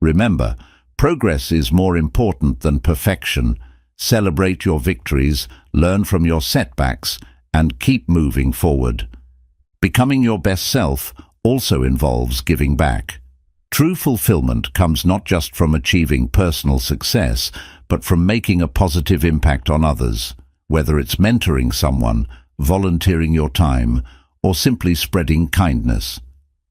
[SPEAKER 1] Remember, progress is more important than perfection. Celebrate your victories, learn from your setbacks, and keep moving forward. Becoming your best self also involves giving back. True fulfillment comes not just from achieving personal success, but from making a positive impact on others, whether it's mentoring someone, volunteering your time, or simply spreading kindness.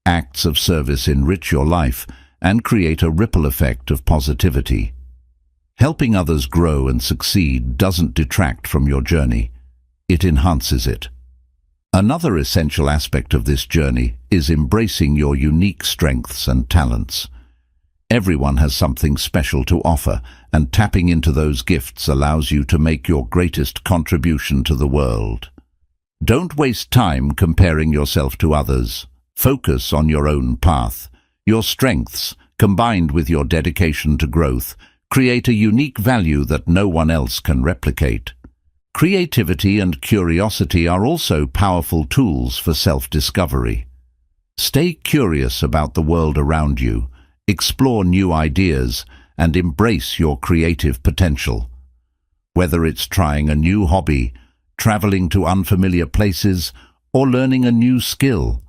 [SPEAKER 1] Acts of service enrich your life and create a ripple effect of positivity. Helping others grow and succeed doesn't detract from your journey. It enhances it. Another essential aspect of this journey is embracing your unique strengths and talents. Everyone has something special to offer, and tapping into those gifts allows you to make your greatest contribution to the world. Don't waste time comparing yourself to others. Focus on your own path. Your strengths, combined with your dedication to growth, create a unique value that no one else can replicate. Creativity and curiosity are also powerful tools for self-discovery. Stay curious about the world around you, explore new ideas, and embrace your creative potential. Whether it's trying a new hobby, traveling to unfamiliar places, or learning a new skill,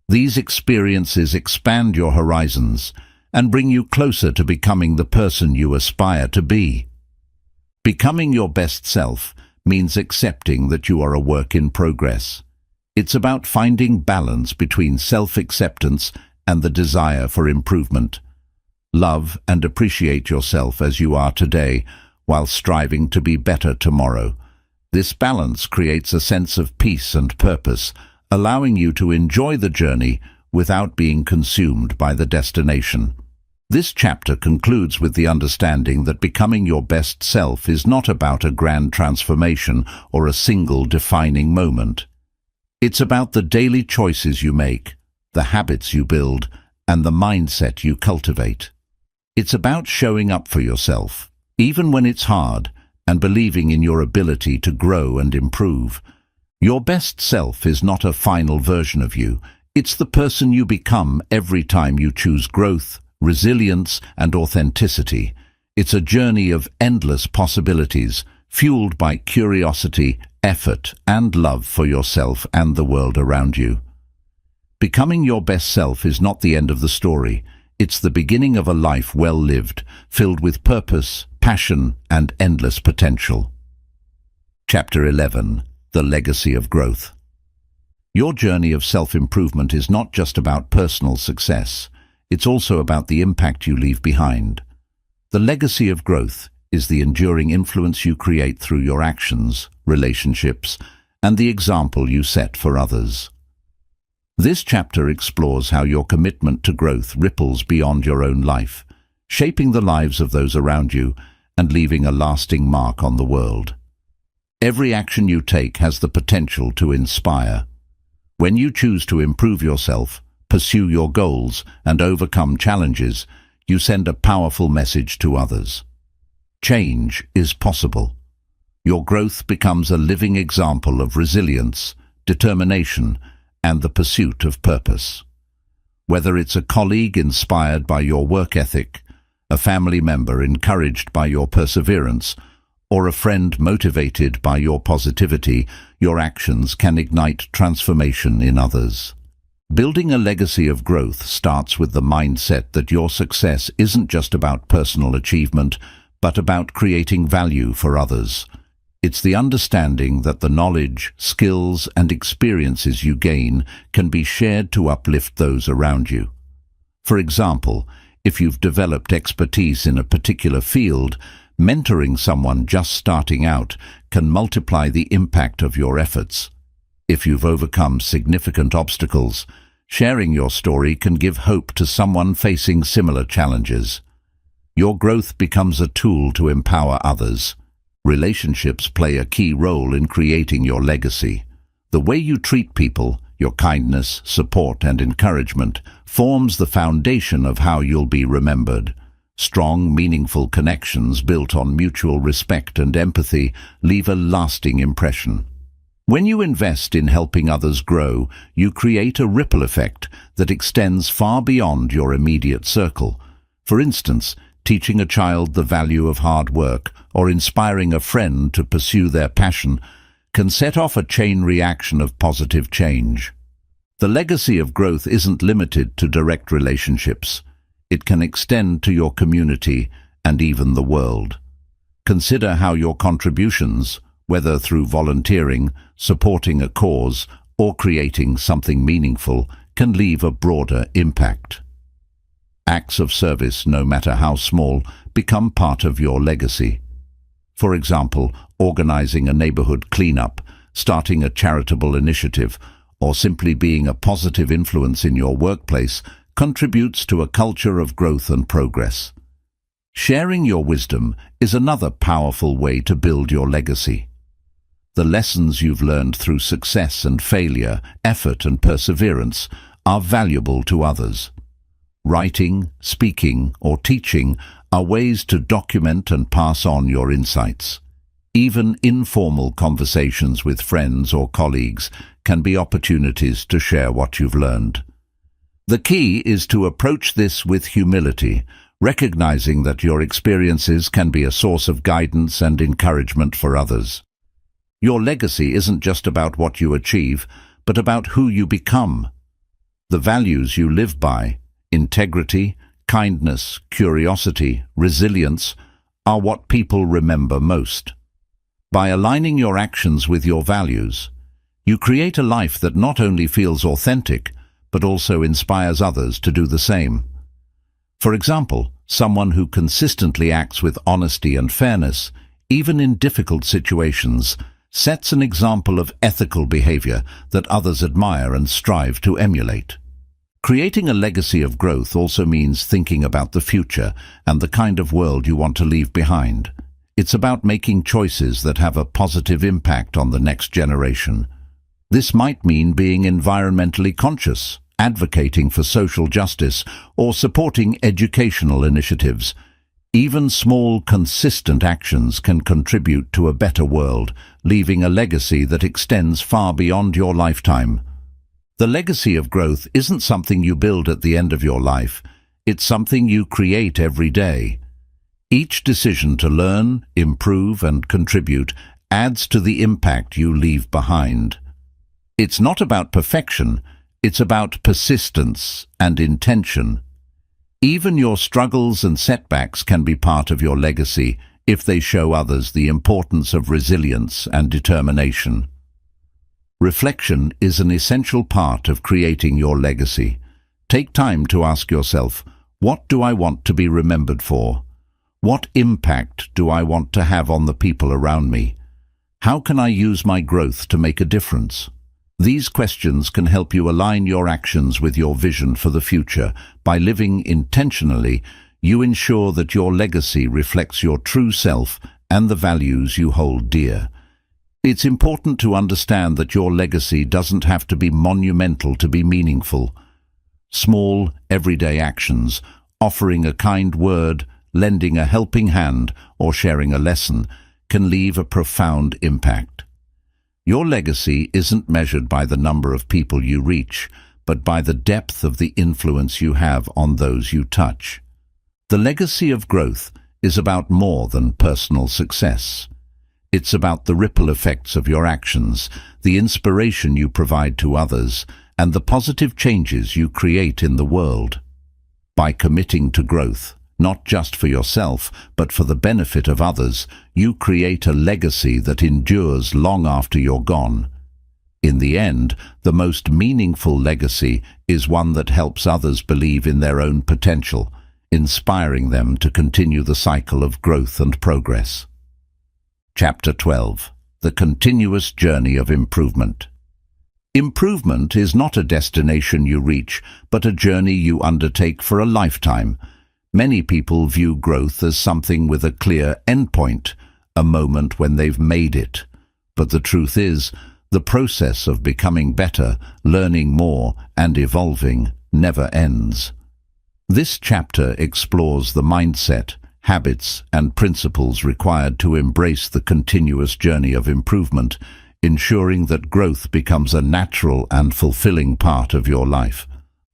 [SPEAKER 1] these experiences expand your horizons and bring you closer to becoming the person you aspire to be. Becoming your best self means accepting that you are a work in progress. It's about finding balance between self-acceptance and the desire for improvement. Love and appreciate yourself as you are today, while striving to be better tomorrow. This balance creates a sense of peace and purpose, allowing you to enjoy the journey without being consumed by the destination. This chapter concludes with the understanding that becoming your best self is not about a grand transformation or a single defining moment. It's about the daily choices you make, the habits you build, and the mindset you cultivate. It's about showing up for yourself, even when it's hard, and believing in your ability to grow and improve. Your best self is not a final version of you. It's the person you become every time you choose growth, resilience, and authenticity. It's a journey of endless possibilities, fueled by curiosity, effort, and love for yourself and the world around you. Becoming your best self is not the end of the story. It's the beginning of a life well lived, filled with purpose, passion, and endless potential. Chapter 11. The Legacy of Growth. Your journey of self-improvement is not just about personal success. It's also about the impact you leave behind. The legacy of growth is the enduring influence you create through your actions, relationships, and the example you set for others. This chapter explores how your commitment to growth ripples beyond your own life, shaping the lives of those around you and leaving a lasting mark on the world. Every action you take has the potential to inspire. When you choose to improve yourself, pursue your goals, and overcome challenges, you send a powerful message to others. Change is possible. Your growth becomes a living example of resilience, determination, and the pursuit of purpose. Whether it's a colleague inspired by your work ethic, a family member encouraged by your perseverance, or a friend motivated by your positivity, your actions can ignite transformation in others. Building a legacy of growth starts with the mindset that your success isn't just about personal achievement, but about creating value for others. It's the understanding that the knowledge, skills, and experiences you gain can be shared to uplift those around you. For example, if you've developed expertise in a particular field, mentoring someone just starting out can multiply the impact of your efforts. If you've overcome significant obstacles, sharing your story can give hope to someone facing similar challenges. Your growth becomes a tool to empower others. Relationships play a key role in creating your legacy. The way you treat people, your kindness, support, and encouragement forms the foundation of how you'll be remembered. Strong, meaningful connections built on mutual respect and empathy leave a lasting impression. When you invest in helping others grow, you create a ripple effect that extends far beyond your immediate circle. For instance, teaching a child the value of hard work or inspiring a friend to pursue their passion can set off a chain reaction of positive change. The legacy of growth isn't limited to direct relationships. It can extend to your community and even the world. Consider how your contributions, whether through volunteering, supporting a cause, or creating something meaningful, can leave a broader impact. Acts of service, no matter how small, become part of your legacy. For example, organizing a neighborhood cleanup, starting a charitable initiative, or simply being a positive influence in your workplace contributes to a culture of growth and progress. Sharing your wisdom is another powerful way to build your legacy. The lessons you've learned through success and failure, effort and perseverance are valuable to others. writing, speaking, or teaching are ways to document and pass on your insights. Even informal conversations with friends or colleagues can be opportunities to share what you've learned. The key is to approach this with humility, recognizing that your experiences can be a source of guidance and encouragement for others. Your legacy isn't just about what you achieve, but about who you become. The values you live by, integrity, kindness, curiosity, resilience, are what people remember most. By aligning your actions with your values, you create a life that not only feels authentic, but also inspires others to do the same. For example, someone who consistently acts with honesty and fairness, even in difficult situations, sets an example of ethical behavior that others admire and strive to emulate. Creating a legacy of growth also means thinking about the future and the kind of world you want to leave behind. It's about making choices that have a positive impact on the next generation. This might mean being environmentally conscious, advocating for social justice, or supporting educational initiatives. Even small, consistent actions can contribute to a better world, leaving a legacy that extends far beyond your lifetime. The legacy of growth isn't something you build at the end of your life. It's something you create every day. Each decision to learn, improve, and contribute adds to the impact you leave behind. It's not about perfection, it's about persistence and intention. Even your struggles and setbacks can be part of your legacy if they show others the importance of resilience and determination. Reflection is an essential part of creating your legacy. Take time to ask yourself, what do I want to be remembered for? What impact do I want to have on the people around me? How can I use my growth to make a difference? These questions can help you align your actions with your vision for the future. By living intentionally, you ensure that your legacy reflects your true self and the values you hold dear. It's important to understand that your legacy doesn't have to be monumental to be meaningful. Small, everyday actions, offering a kind word, lending a helping hand, or sharing a lesson, can leave a profound impact. Your legacy isn't measured by the number of people you reach, but by the depth of the influence you have on those you touch. The legacy of growth is about more than personal success. It's about the ripple effects of your actions, the inspiration you provide to others, and the positive changes you create in the world. By committing to growth, not just for yourself, but for the benefit of others, you create a legacy that endures long after you're gone. In the end, the most meaningful legacy is one that helps others believe in their own potential, inspiring them to continue the cycle of growth and progress. Chapter 12. The Continuous Journey of Improvement. Improvement is not a destination you reach, but a journey you undertake for a lifetime. Many people view growth as something with a clear endpoint, a moment when they've made it. But the truth is, the process of becoming better, learning more, and evolving never ends. This chapter explores the mindset, habits, and principles required to embrace the continuous journey of improvement, ensuring that growth becomes a natural and fulfilling part of your life.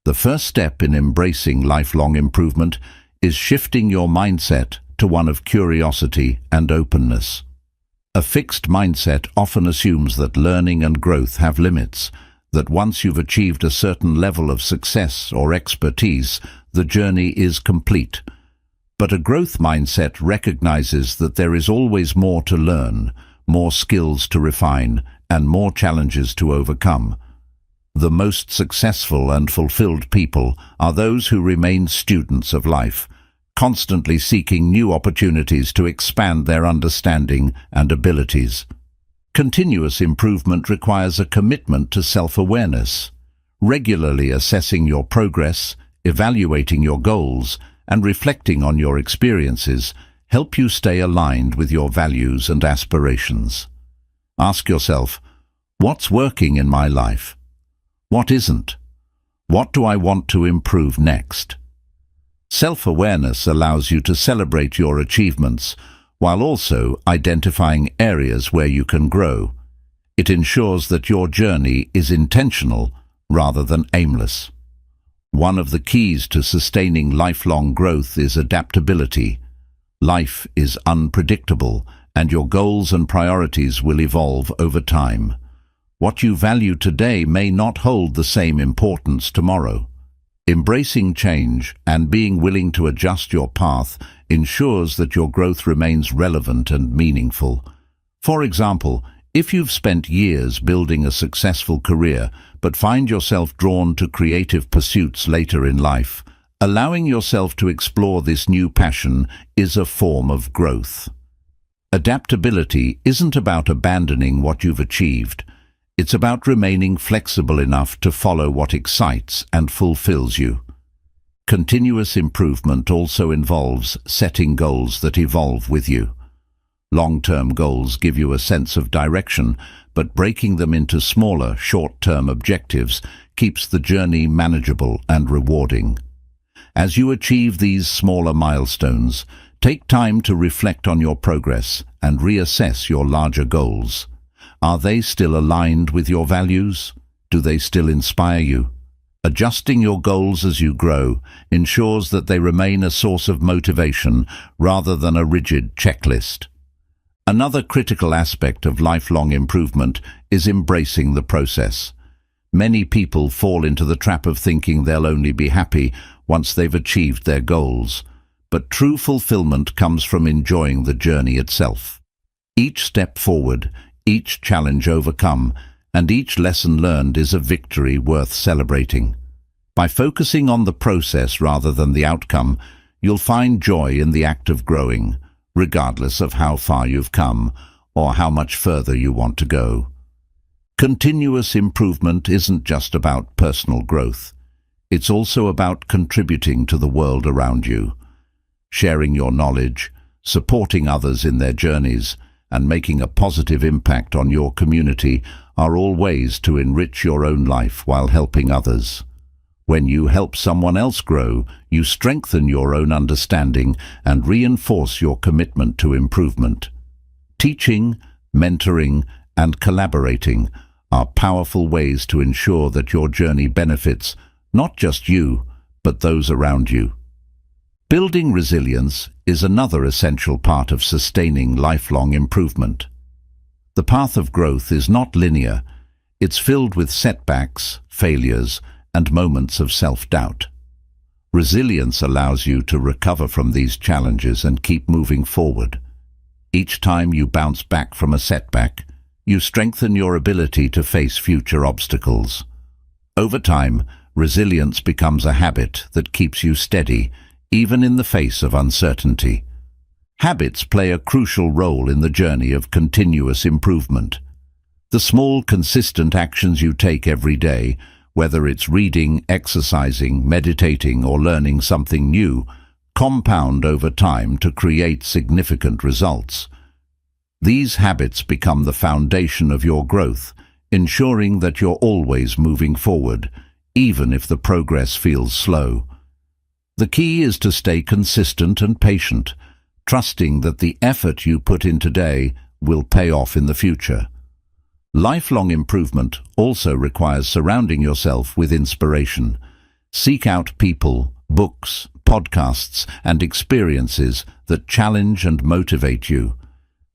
[SPEAKER 1] The first step in embracing lifelong improvement is shifting your mindset to one of curiosity and openness. A fixed mindset often assumes that learning and growth have limits, that once you've achieved a certain level of success or expertise, the journey is complete. But a growth mindset recognizes that there is always more to learn, more skills to refine, and more challenges to overcome. The most successful and fulfilled people are those who remain students of life, constantly seeking new opportunities to expand their understanding and abilities. Continuous improvement requires a commitment to self-awareness. Regularly assessing your progress, evaluating your goals, and reflecting on your experiences help you stay aligned with your values and aspirations. Ask yourself, what's working in my life? What isn't? What do I want to improve next? Self-awareness allows you to celebrate your achievements while also identifying areas where you can grow. It ensures that your journey is intentional rather than aimless. One of the keys to sustaining lifelong growth is adaptability. Life is unpredictable, and your goals and priorities will evolve over time. What you value today may not hold the same importance tomorrow. Embracing change and being willing to adjust your path ensures that your growth remains relevant and meaningful. For example, if you've spent years building a successful career but find yourself drawn to creative pursuits later in life, allowing yourself to explore this new passion is a form of growth. Adaptability isn't about abandoning what you've achieved. It's about remaining flexible enough to follow what excites and fulfills you. Continuous improvement also involves setting goals that evolve with you. Long-term goals give you a sense of direction, but breaking them into smaller, short-term objectives keeps the journey manageable and rewarding. As you achieve these smaller milestones, take time to reflect on your progress and reassess your larger goals. Are they still aligned with your values? Do they still inspire you? Adjusting your goals as you grow ensures that they remain a source of motivation rather than a rigid checklist. Another critical aspect of lifelong improvement is embracing the process. Many people fall into the trap of thinking they'll only be happy once they've achieved their goals, but true fulfillment comes from enjoying the journey itself. Each step forward, each challenge overcome, and each lesson learned is a victory worth celebrating. By focusing on the process rather than the outcome, you'll find joy in the act of growing, regardless of how far you've come or how much further you want to go. Continuous improvement isn't just about personal growth. It's also about contributing to the world around you. Sharing your knowledge, supporting others in their journeys, and making a positive impact on your community are all ways to enrich your own life while helping others. When you help someone else grow, you strengthen your own understanding and reinforce your commitment to improvement. Teaching, mentoring, and collaborating are powerful ways to ensure that your journey benefits not just you, but those around you. Building resilience is another essential part of sustaining lifelong improvement. The path of growth is not linear. It's filled with setbacks, failures, and moments of self-doubt. Resilience allows you to recover from these challenges and keep moving forward. Each time you bounce back from a setback, you strengthen your ability to face future obstacles. Over time, resilience becomes a habit that keeps you steady, even in the face of uncertainty. Habits play a crucial role in the journey of continuous improvement. The small, consistent actions you take every day, whether it's reading, exercising, meditating, or learning something new, compound over time to create significant results. These habits become the foundation of your growth, ensuring that you're always moving forward, even if the progress feels slow. The key is to stay consistent and patient, trusting that the effort you put in today will pay off in the future. Lifelong improvement also requires surrounding yourself with inspiration. Seek out people, books, podcasts, and experiences that challenge and motivate you.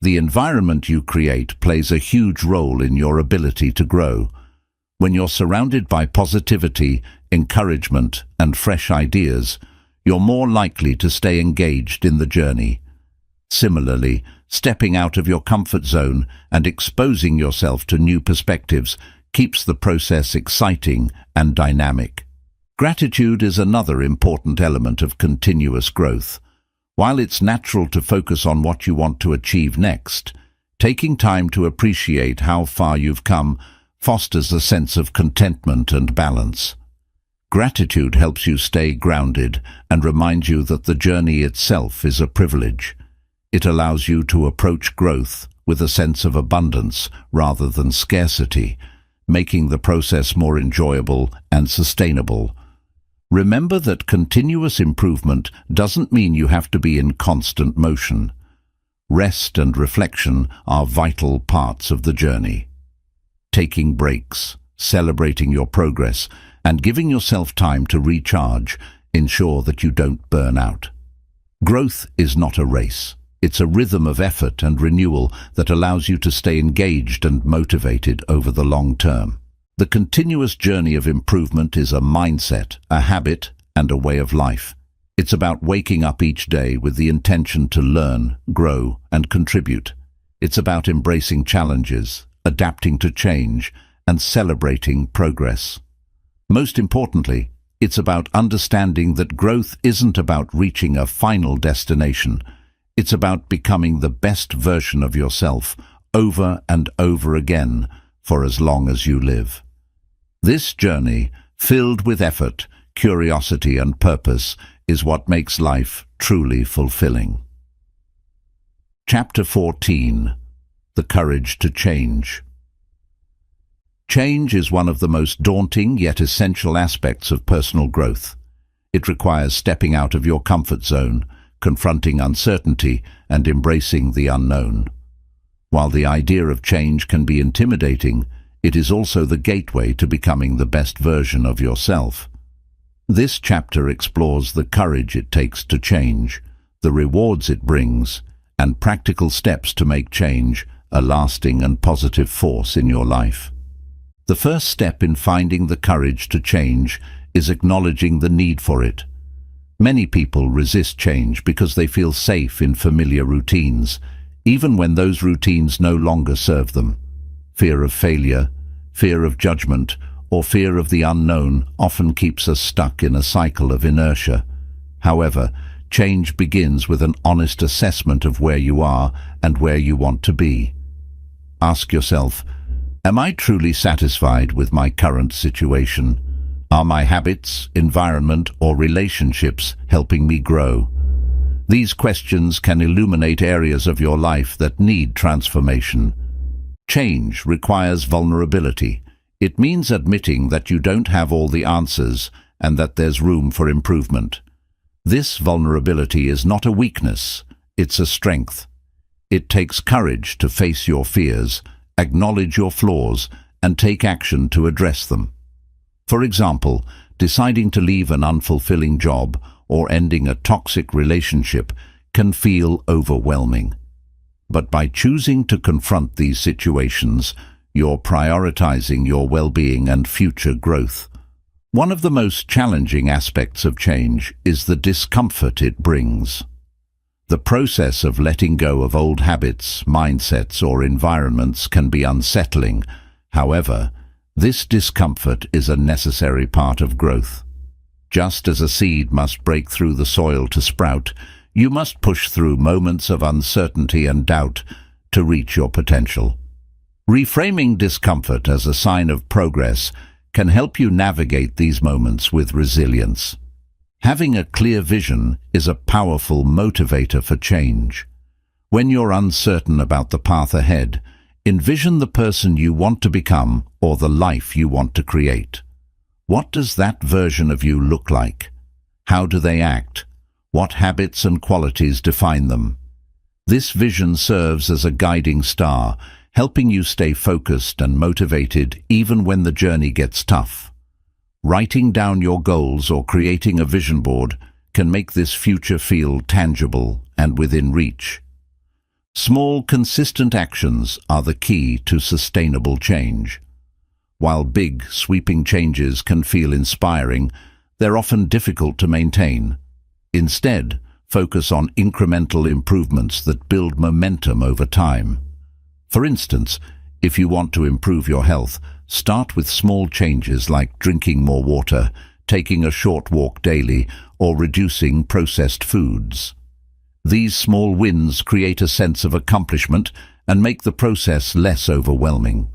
[SPEAKER 1] The environment you create plays a huge role in your ability to grow. When you're surrounded by positivity, encouragement, and fresh ideas, you're more likely to stay engaged in the journey. Similarly, stepping out of your comfort zone and exposing yourself to new perspectives keeps the process exciting and dynamic. Gratitude is another important element of continuous growth. While it's natural to focus on what you want to achieve next, taking time to appreciate how far you've come fosters a sense of contentment and balance. Gratitude helps you stay grounded and reminds you that the journey itself is a privilege. It allows you to approach growth with a sense of abundance rather than scarcity, making the process more enjoyable and sustainable. Remember that continuous improvement doesn't mean you have to be in constant motion. Rest and reflection are vital parts of the journey. Taking breaks, celebrating your progress, and giving yourself time to recharge ensure that you don't burn out. Growth is not a race. It's a rhythm of effort and renewal that allows you to stay engaged and motivated over the long term. The continuous journey of improvement is a mindset, a habit, and a way of life. It's about waking up each day with the intention to learn, grow, and contribute. It's about embracing challenges, adapting to change, and celebrating progress. Most importantly, it's about understanding that growth isn't about reaching a final destination. It's about becoming the best version of yourself over and over again for as long as you live. This journey, filled with effort, curiosity, and purpose, is what makes life truly fulfilling. Chapter 14. The Courage to Change. Change is one of the most daunting yet essential aspects of personal growth. It requires stepping out of your comfort zone, confronting uncertainty, and embracing the unknown. While the idea of change can be intimidating, it is also the gateway to becoming the best version of yourself. This chapter explores the courage it takes to change, the rewards it brings, and practical steps to make change a lasting and positive force in your life. The first step in finding the courage to change is acknowledging the need for it. Many people resist change because they feel safe in familiar routines, even when those routines no longer serve them. Fear of failure, fear of judgment, or fear of the unknown often keeps us stuck in a cycle of inertia. However, change begins with an honest assessment of where you are and where you want to be. Ask yourself, am I truly satisfied with my current situation? Are my habits, environment, or relationships helping me grow? These questions can illuminate areas of your life that need transformation. Change requires vulnerability. It means admitting that you don't have all the answers and that there's room for improvement. This vulnerability is not a weakness, it's a strength. It takes courage to face your fears, acknowledge your flaws, and take action to address them. For example, deciding to leave an unfulfilling job or ending a toxic relationship can feel overwhelming. But by choosing to confront these situations, you're prioritizing your well-being and future growth. One of the most challenging aspects of change is the discomfort it brings. The process of letting go of old habits, mindsets, or environments can be unsettling. However, this discomfort is a necessary part of growth. Just as a seed must break through the soil to sprout, you must push through moments of uncertainty and doubt to reach your potential. Reframing discomfort as a sign of progress can help you navigate these moments with resilience. Having a clear vision is a powerful motivator for change. When you're uncertain about the path ahead, envision the person you want to become or the life you want to create. What does that version of you look like? How do they act? What habits and qualities define them? This vision serves as a guiding star, helping you stay focused and motivated even when the journey gets tough. Writing down your goals or creating a vision board can make this future feel tangible and within reach. Small, consistent actions are the key to sustainable change. While big, sweeping changes can feel inspiring, they're often difficult to maintain. Instead, focus on incremental improvements that build momentum over time. For instance, if you want to improve your health, start with small changes like drinking more water, taking a short walk daily, or reducing processed foods. These small wins create a sense of accomplishment and make the process less overwhelming.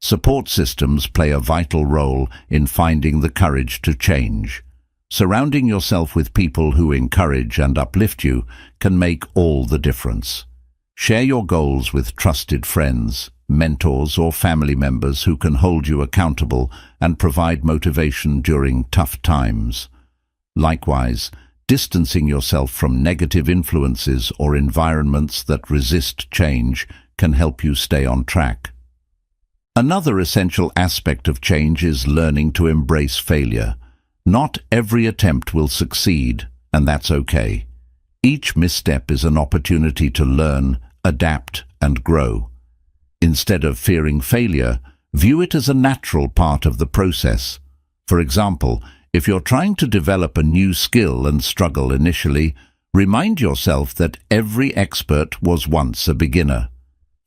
[SPEAKER 1] Support systems play a vital role in finding the courage to change. Surrounding yourself with people who encourage and uplift you can make all the difference. Share your goals with trusted friends, mentors, or family members who can hold you accountable and provide motivation during tough times. Likewise, distancing yourself from negative influences or environments that resist change can help you stay on track. Another essential aspect of change is learning to embrace failure. Not every attempt will succeed, and that's okay. Each misstep is an opportunity to learn, adapt, and grow. Instead of fearing failure, view it as a natural part of the process. For example, if you're trying to develop a new skill and struggle initially, remind yourself that every expert was once a beginner.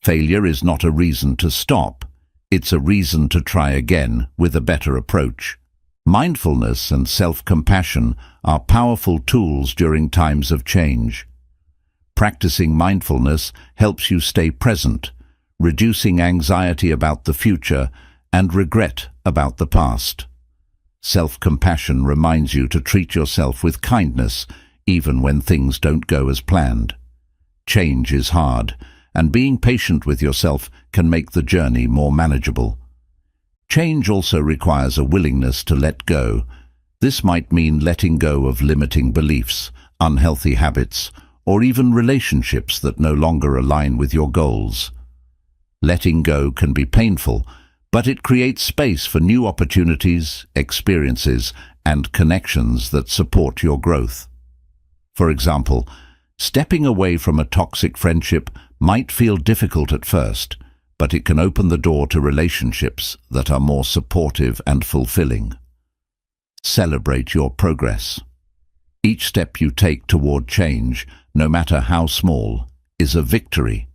[SPEAKER 1] Failure is not a reason to stop. It's a reason to try again with a better approach. Mindfulness and self-compassion are powerful tools during times of change. Practicing mindfulness helps you stay present, reducing anxiety about the future and regret about the past. Self-compassion reminds you to treat yourself with kindness, even when things don't go as planned. Change is hard, and being patient with yourself can make the journey more manageable. Change also requires a willingness to let go. This might mean letting go of limiting beliefs, unhealthy habits, or even relationships that no longer align with your goals. Letting go can be painful, but it creates space for new opportunities, experiences, and connections that support your growth. For example, stepping away from a toxic friendship might feel difficult at first, but it can open the door to relationships that are more supportive and fulfilling. Celebrate your progress. Each step you take toward change, no matter how small, is a victory.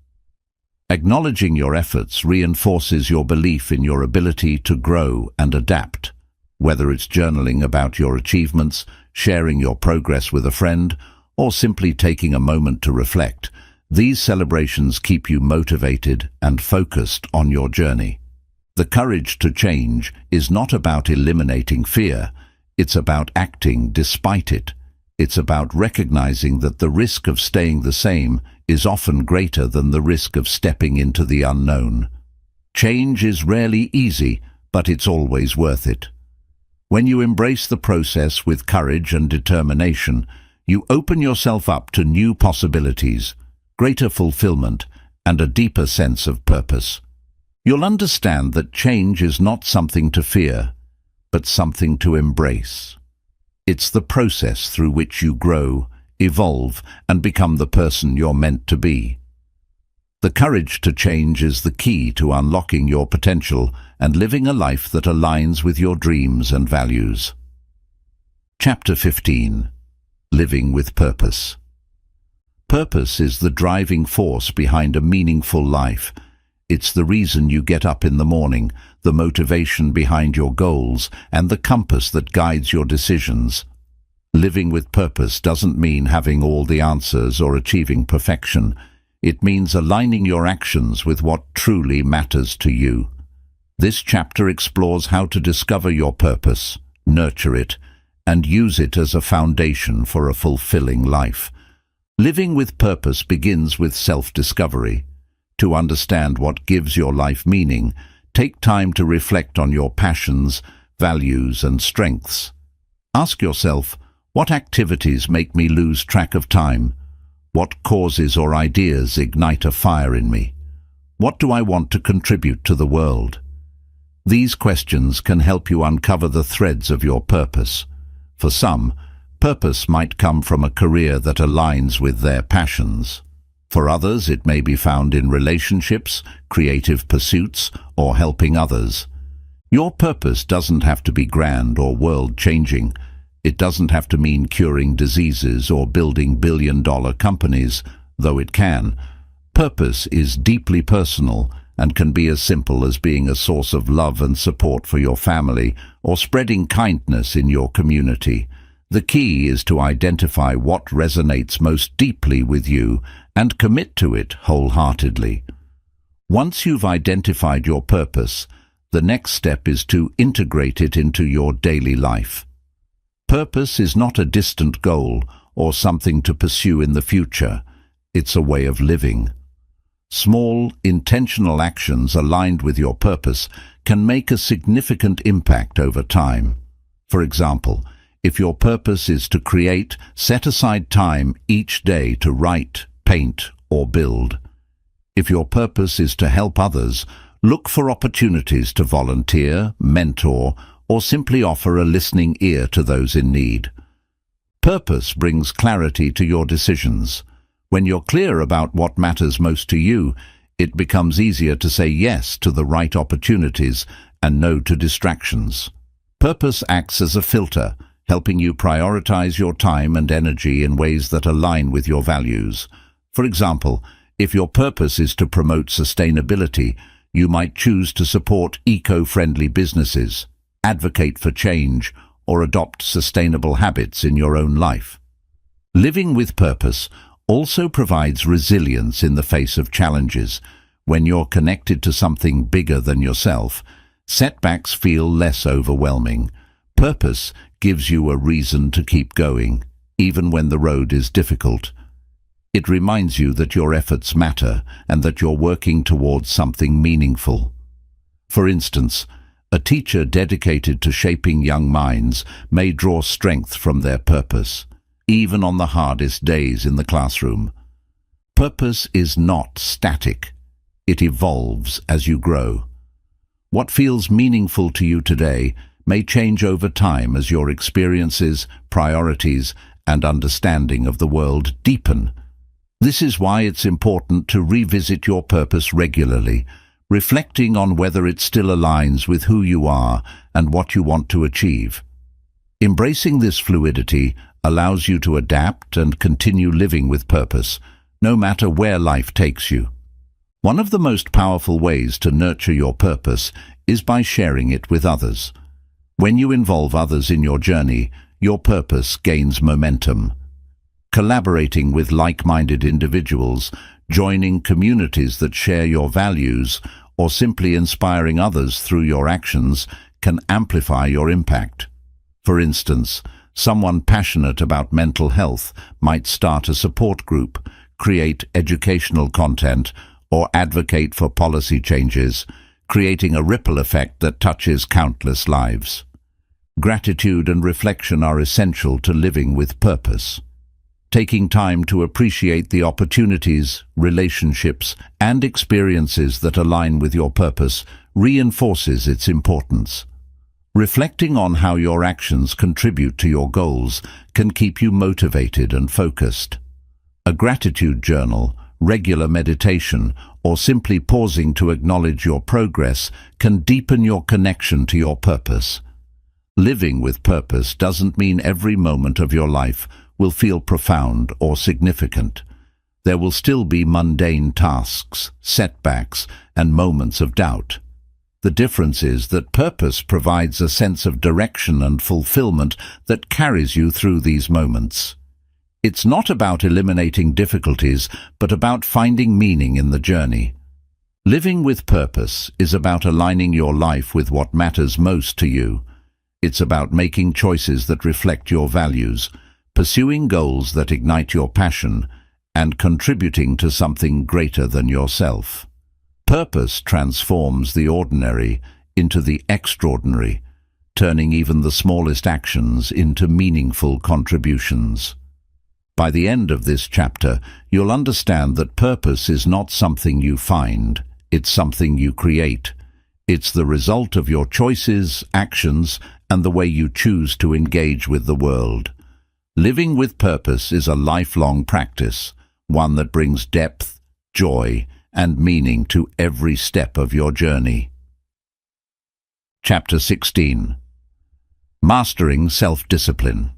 [SPEAKER 1] Acknowledging your efforts reinforces your belief in your ability to grow and adapt. Whether it's journaling about your achievements, sharing your progress with a friend, or simply taking a moment to reflect, these celebrations keep you motivated and focused on your journey. The courage to change is not about eliminating fear. It's about acting despite it. It's about recognizing that the risk of staying the same is often greater than the risk of stepping into the unknown. Change is rarely easy, but it's always worth it. When you embrace the process with courage and determination, you open yourself up to new possibilities, greater fulfillment, and a deeper sense of purpose. You'll understand that change is not something to fear, but something to embrace. It's the process through which you grow, evolve, and become the person you're meant to be. The courage to change is the key to unlocking your potential and living a life that aligns with your dreams and values. Chapter 15. Living with Purpose. Purpose is the driving force behind a meaningful life. It's the reason you get up in the morning, the motivation behind your goals, and the compass that guides your decisions. Living with purpose doesn't mean having all the answers or achieving perfection. It means aligning your actions with what truly matters to you. This chapter explores how to discover your purpose, nurture it, and use it as a foundation for a fulfilling life. Living with purpose begins with self-discovery. To understand what gives your life meaning, take time to reflect on your passions, values, and strengths. Ask yourself, what activities make me lose track of time? What causes or ideas ignite a fire in me? What do I want to contribute to the world? These questions can help you uncover the threads of your purpose. For some, purpose might come from a career that aligns with their passions. For others, it may be found in relationships, creative pursuits, or helping others. Your purpose doesn't have to be grand or world-changing. It doesn't have to mean curing diseases or building billion-dollar companies, though it can. Purpose is deeply personal and can be as simple as being a source of love and support for your family or spreading kindness in your community. The key is to identify what resonates most deeply with you and commit to it wholeheartedly. Once you've identified your purpose, the next step is to integrate it into your daily life. Purpose is not a distant goal or something to pursue in the future. It's a way of living. Small, intentional actions aligned with your purpose can make a significant impact over time. For example, if your purpose is to create, set aside time each day to write, paint, or build. If your purpose is to help others, look for opportunities to volunteer, mentor, or simply offer a listening ear to those in need. Purpose brings clarity to your decisions. When you're clear about what matters most to you, it becomes easier to say yes to the right opportunities and no to distractions. Purpose acts as a filter, helping you prioritize your time and energy in ways that align with your values. For example, if your purpose is to promote sustainability, you might choose to support eco-friendly businesses, advocate for change, or adopt sustainable habits in your own life. Living with purpose also provides resilience in the face of challenges. When you're connected to something bigger than yourself, setbacks feel less overwhelming. Purpose gives you a reason to keep going, even when the road is difficult. It reminds you that your efforts matter and that you're working towards something meaningful. For instance, a teacher dedicated to shaping young minds may draw strength from their purpose, even on the hardest days in the classroom. Purpose is not static. It evolves as you grow. What feels meaningful to you today may change over time as your experiences, priorities, and understanding of the world deepen. This is why it's important to revisit your purpose regularly, reflecting on whether it still aligns with who you are and what you want to achieve. Embracing this fluidity allows you to adapt and continue living with purpose, no matter where life takes you. One of the most powerful ways to nurture your purpose is by sharing it with others. When you involve others in your journey, your purpose gains momentum. Collaborating with like-minded individuals, joining communities that share your values, or simply inspiring others through your actions can amplify your impact. For instance, someone passionate about mental health might start a support group, create educational content, or advocate for policy changes, creating a ripple effect that touches countless lives. Gratitude and reflection are essential to living with purpose. Taking time to appreciate the opportunities, relationships, and experiences that align with your purpose reinforces its importance. Reflecting on how your actions contribute to your goals can keep you motivated and focused. A gratitude journal, regular meditation, or simply pausing to acknowledge your progress can deepen your connection to your purpose. Living with purpose doesn't mean every moment of your life will feel profound or significant. There will still be mundane tasks, setbacks, and moments of doubt. The difference is that purpose provides a sense of direction and fulfillment that carries you through these moments. It's not about eliminating difficulties, but about finding meaning in the journey. Living with purpose is about aligning your life with what matters most to you. It's about making choices that reflect your values, pursuing goals that ignite your passion, and contributing to something greater than yourself. Purpose transforms the ordinary into the extraordinary, turning even the smallest actions into meaningful contributions. By the end of this chapter, you'll understand that purpose is not something you find, it's something you create. It's the result of your choices, actions, and the way you choose to engage with the world. Living with purpose is a lifelong practice, one that brings depth, joy, and meaning to every step of your journey. Chapter 16. Mastering Self-Discipline.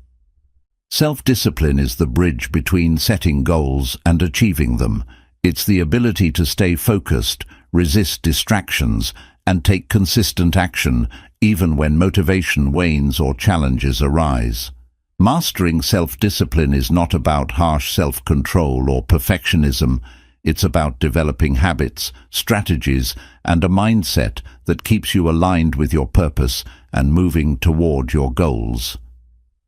[SPEAKER 1] Self-discipline is the bridge between setting goals and achieving them. It's the ability to stay focused, resist distractions, and take consistent action, even when motivation wanes or challenges arise. Mastering self-discipline is not about harsh self-control or perfectionism. It's about developing habits, strategies, and a mindset that keeps you aligned with your purpose and moving toward your goals.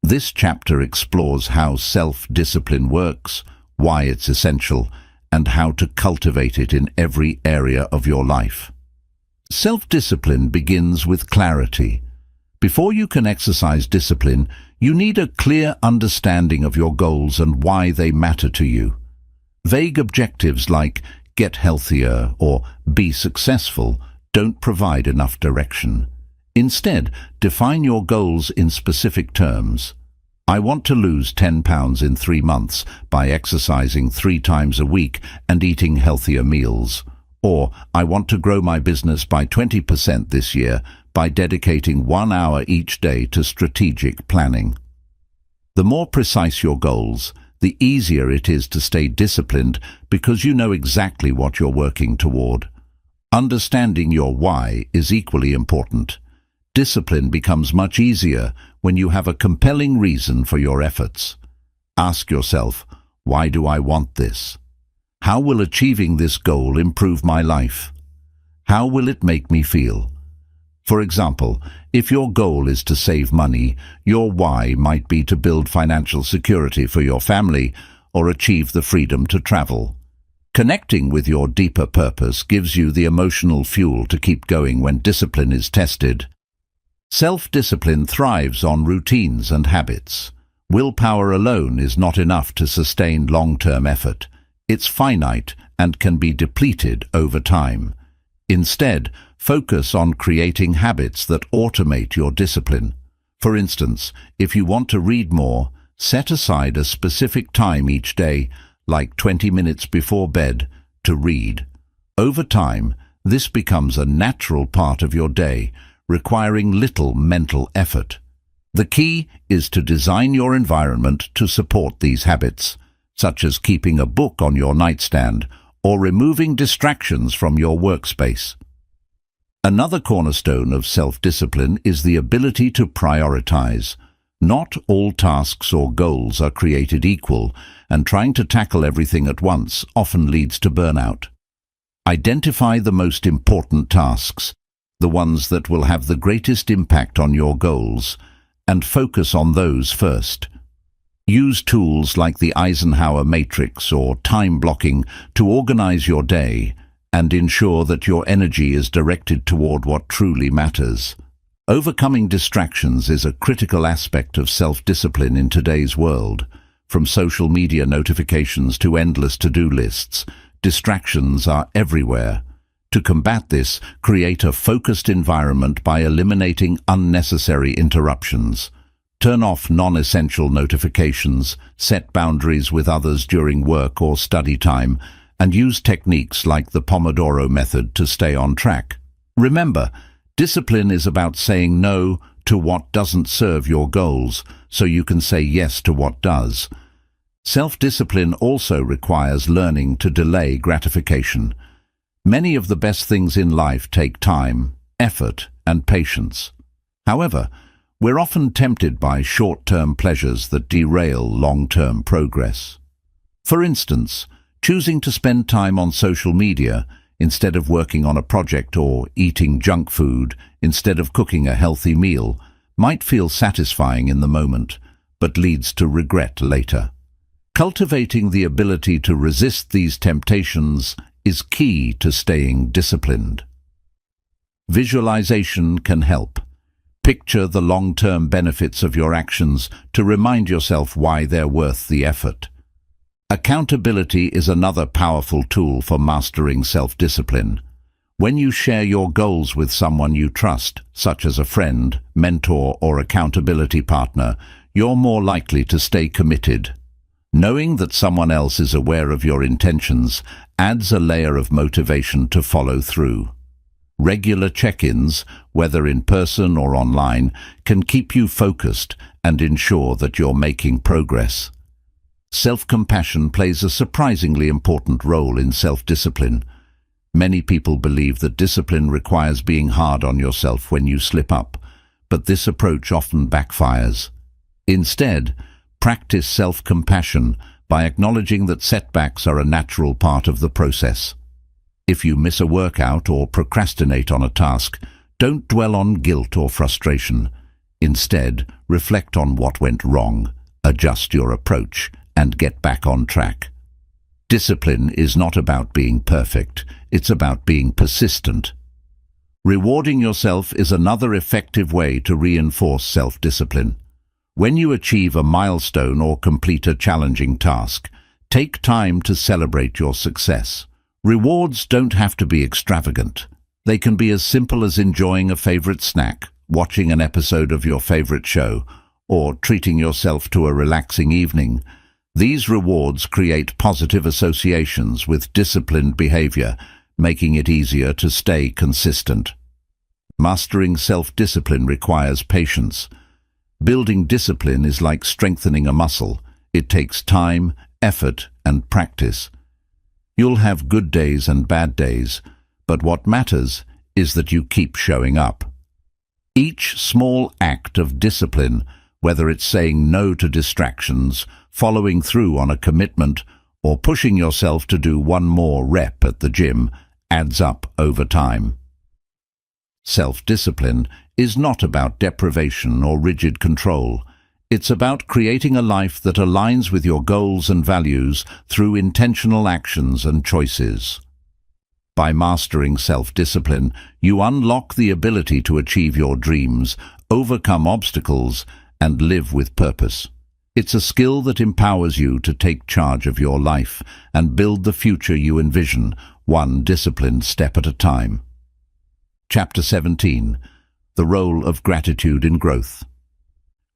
[SPEAKER 1] This chapter explores how self-discipline works, why it's essential, and how to cultivate it in every area of your life. Self-discipline begins with clarity. Before you can exercise discipline, you need a clear understanding of your goals and why they matter to you. Vague objectives like get healthier or be successful don't provide enough direction. Instead, define your goals in specific terms. I want to lose 10 pounds in 3 months by exercising 3 times a week and eating healthier meals. Or, I want to grow my business by 20% this year by dedicating 1 hour each day to strategic planning. The more precise your goals, the easier it is to stay disciplined because you know exactly what you're working toward. Understanding your why is equally important. Discipline becomes much easier when you have a compelling reason for your efforts. Ask yourself, why do I want this? How will achieving this goal improve my life? How will it make me feel? For example, if your goal is to save money, your why might be to build financial security for your family or achieve the freedom to travel. Connecting with your deeper purpose gives you the emotional fuel to keep going when discipline is tested. Self-discipline thrives on routines and habits. Willpower alone is not enough to sustain long-term effort. It's finite and can be depleted over time. Instead, focus on creating habits that automate your discipline. For instance, if you want to read more, set aside a specific time each day, like 20 minutes before bed, to read. Over time, this becomes a natural part of your day, requiring little mental effort. The key is to design your environment to support these habits, such as keeping a book on your nightstand or removing distractions from your workspace. Another cornerstone of self-discipline is the ability to prioritize. Not all tasks or goals are created equal, and trying to tackle everything at once often leads to burnout. Identify the most important tasks, the ones that will have the greatest impact on your goals, and focus on those first. Use tools like the Eisenhower matrix or time blocking to organize your day and ensure that your energy is directed toward what truly matters. Overcoming distractions is a critical aspect of self-discipline in today's world. From social media notifications to endless to-do lists, distractions are everywhere. To combat this, create a focused environment by eliminating unnecessary interruptions. Turn off non-essential notifications, set boundaries with others during work or study time, and use techniques like the Pomodoro method to stay on track. Remember, discipline is about saying no to what doesn't serve your goals, so you can say yes to what does. Self-discipline also requires learning to delay gratification. Many of the best things in life take time, effort, and patience. However, we're often tempted by short-term pleasures that derail long-term progress. For instance, choosing to spend time on social media instead of working on a project or eating junk food instead of cooking a healthy meal might feel satisfying in the moment, but leads to regret later. Cultivating the ability to resist these temptations is key to staying disciplined. Visualization can help. Picture the long-term benefits of your actions to remind yourself why they're worth the effort. Accountability is another powerful tool for mastering self-discipline. When you share your goals with someone you trust, such as a friend, mentor, or accountability partner, you're more likely to stay committed. Knowing that someone else is aware of your intentions adds a layer of motivation to follow through. Regular check-ins, whether in person or online, can keep you focused and ensure that you're making progress. Self-compassion plays a surprisingly important role in self-discipline. Many people believe that discipline requires being hard on yourself when you slip up, but this approach often backfires. Instead, practice self-compassion by acknowledging that setbacks are a natural part of the process. If you miss a workout or procrastinate on a task, don't dwell on guilt or frustration. Instead, reflect on what went wrong, adjust your approach, and get back on track. Discipline is not about being perfect, it's about being persistent. Rewarding yourself is another effective way to reinforce self-discipline. When you achieve a milestone or complete a challenging task, take time to celebrate your success. Rewards don't have to be extravagant. They can be as simple as enjoying a favorite snack, watching an episode of your favorite show, or treating yourself to a relaxing evening. These rewards create positive associations with disciplined behavior, making it easier to stay consistent. Mastering self-discipline requires patience. Building discipline is like strengthening a muscle. It takes time, effort, and practice. You'll have good days and bad days, but what matters is that you keep showing up. Each small act of discipline, whether it's saying no to distractions, following through on a commitment, or pushing yourself to do one more rep at the gym, adds up over time. Self-discipline is not about deprivation or rigid control. It's about creating a life that aligns with your goals and values through intentional actions and choices. By mastering self-discipline, you unlock the ability to achieve your dreams, overcome obstacles, and live with purpose. It's a skill that empowers you to take charge of your life and build the future you envision, one disciplined step at a time. Chapter 17. The Role of Gratitude in Growth.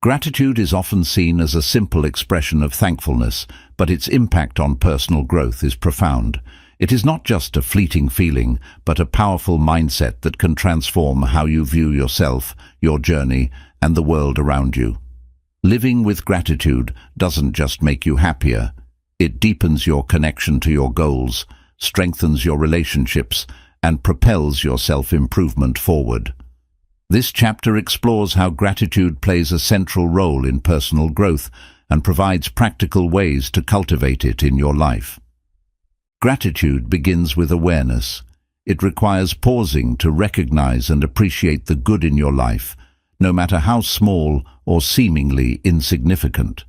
[SPEAKER 1] Gratitude is often seen as a simple expression of thankfulness, but its impact on personal growth is profound. It is not just a fleeting feeling, but a powerful mindset that can transform how you view yourself, your journey, and the world around you. Living with gratitude doesn't just make you happier. It deepens your connection to your goals, strengthens your relationships, and propels your self-improvement forward. This chapter explores how gratitude plays a central role in personal growth and provides practical ways to cultivate it in your life. Gratitude begins with awareness. It requires pausing to recognize and appreciate the good in your life, no matter how small or seemingly insignificant.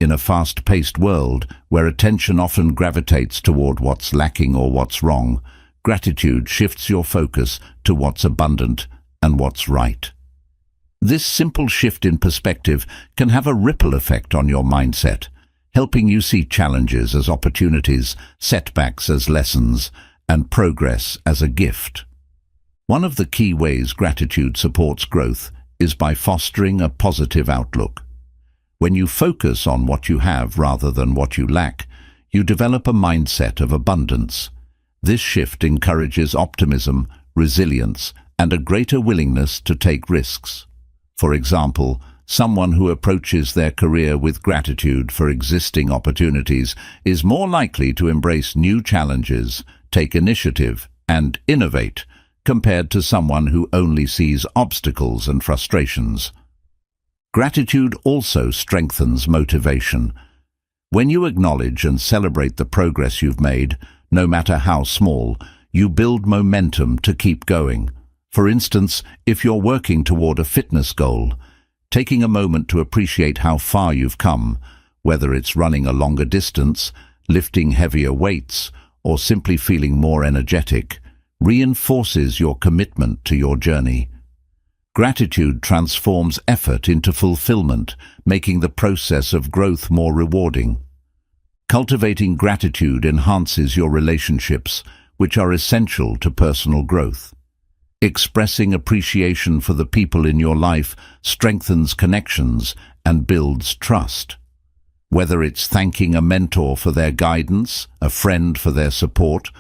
[SPEAKER 1] In a fast-paced world where attention often gravitates toward what's lacking or what's wrong, gratitude shifts your focus to what's abundant and what's right. This simple shift in perspective can have a ripple effect on your mindset, helping you see challenges as opportunities, setbacks as lessons, and progress as a gift. One of the key ways gratitude supports growth is by fostering a positive outlook. When you focus on what you have rather than what you lack, you develop a mindset of abundance. This shift encourages optimism, resilience, and a greater willingness to take risks. For example, someone who approaches their career with gratitude for existing opportunities is more likely to embrace new challenges, take initiative, and innovate, compared to someone who only sees obstacles and frustrations. Gratitude also strengthens motivation. When you acknowledge and celebrate the progress you've made, no matter how small, you build momentum to keep going. For instance, if you're working toward a fitness goal, taking a moment to appreciate how far you've come, whether it's running a longer distance, lifting heavier weights, or simply feeling more energetic, reinforces your commitment to your journey. Gratitude transforms effort into fulfillment, making the process of growth more rewarding. Cultivating gratitude enhances your relationships, which are essential to personal growth. Expressing appreciation for the people in your life strengthens connections and builds trust. Whether it's thanking a mentor for their guidance, a friend for their support,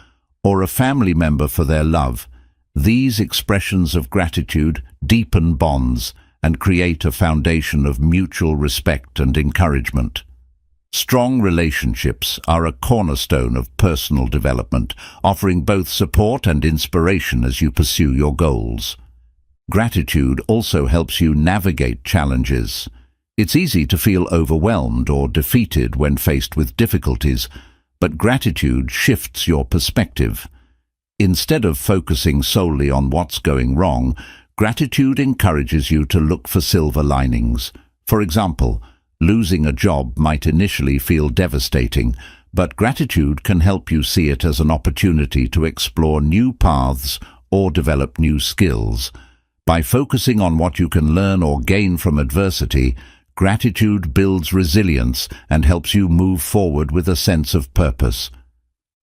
[SPEAKER 1] or a family member for their love, these expressions of gratitude deepen bonds and create a foundation of mutual respect and encouragement. Strong relationships are a cornerstone of personal development, offering both support and inspiration as you pursue your goals. Gratitude also helps you navigate challenges. It's easy to feel overwhelmed or defeated when faced with difficulties, but gratitude shifts your perspective. Instead of focusing solely on what's going wrong, gratitude encourages you to look for silver linings. For example, losing a job might initially feel devastating, But gratitude can help you see it as an opportunity to explore new paths or develop new skills. By focusing on what you can learn or gain from adversity, gratitude builds resilience and helps you move forward with a sense of purpose.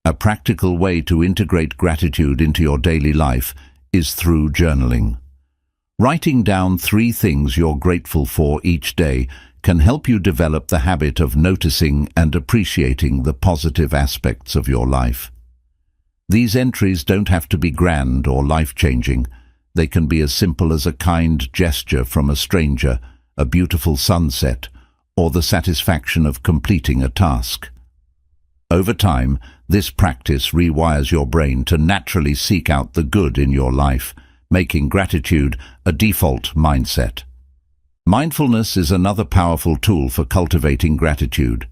[SPEAKER 1] A practical way to integrate gratitude into your daily life is through journaling. Writing down 3 things you're grateful for each day can help you develop the habit of noticing and appreciating the positive aspects of your life. These entries don't have to be grand or life-changing. They can be as simple as a kind gesture from a stranger, a beautiful sunset, or the satisfaction of completing a task. Over time, this practice rewires your brain to naturally seek out the good in your life, making gratitude a default mindset. Mindfulness is another powerful tool for cultivating gratitude.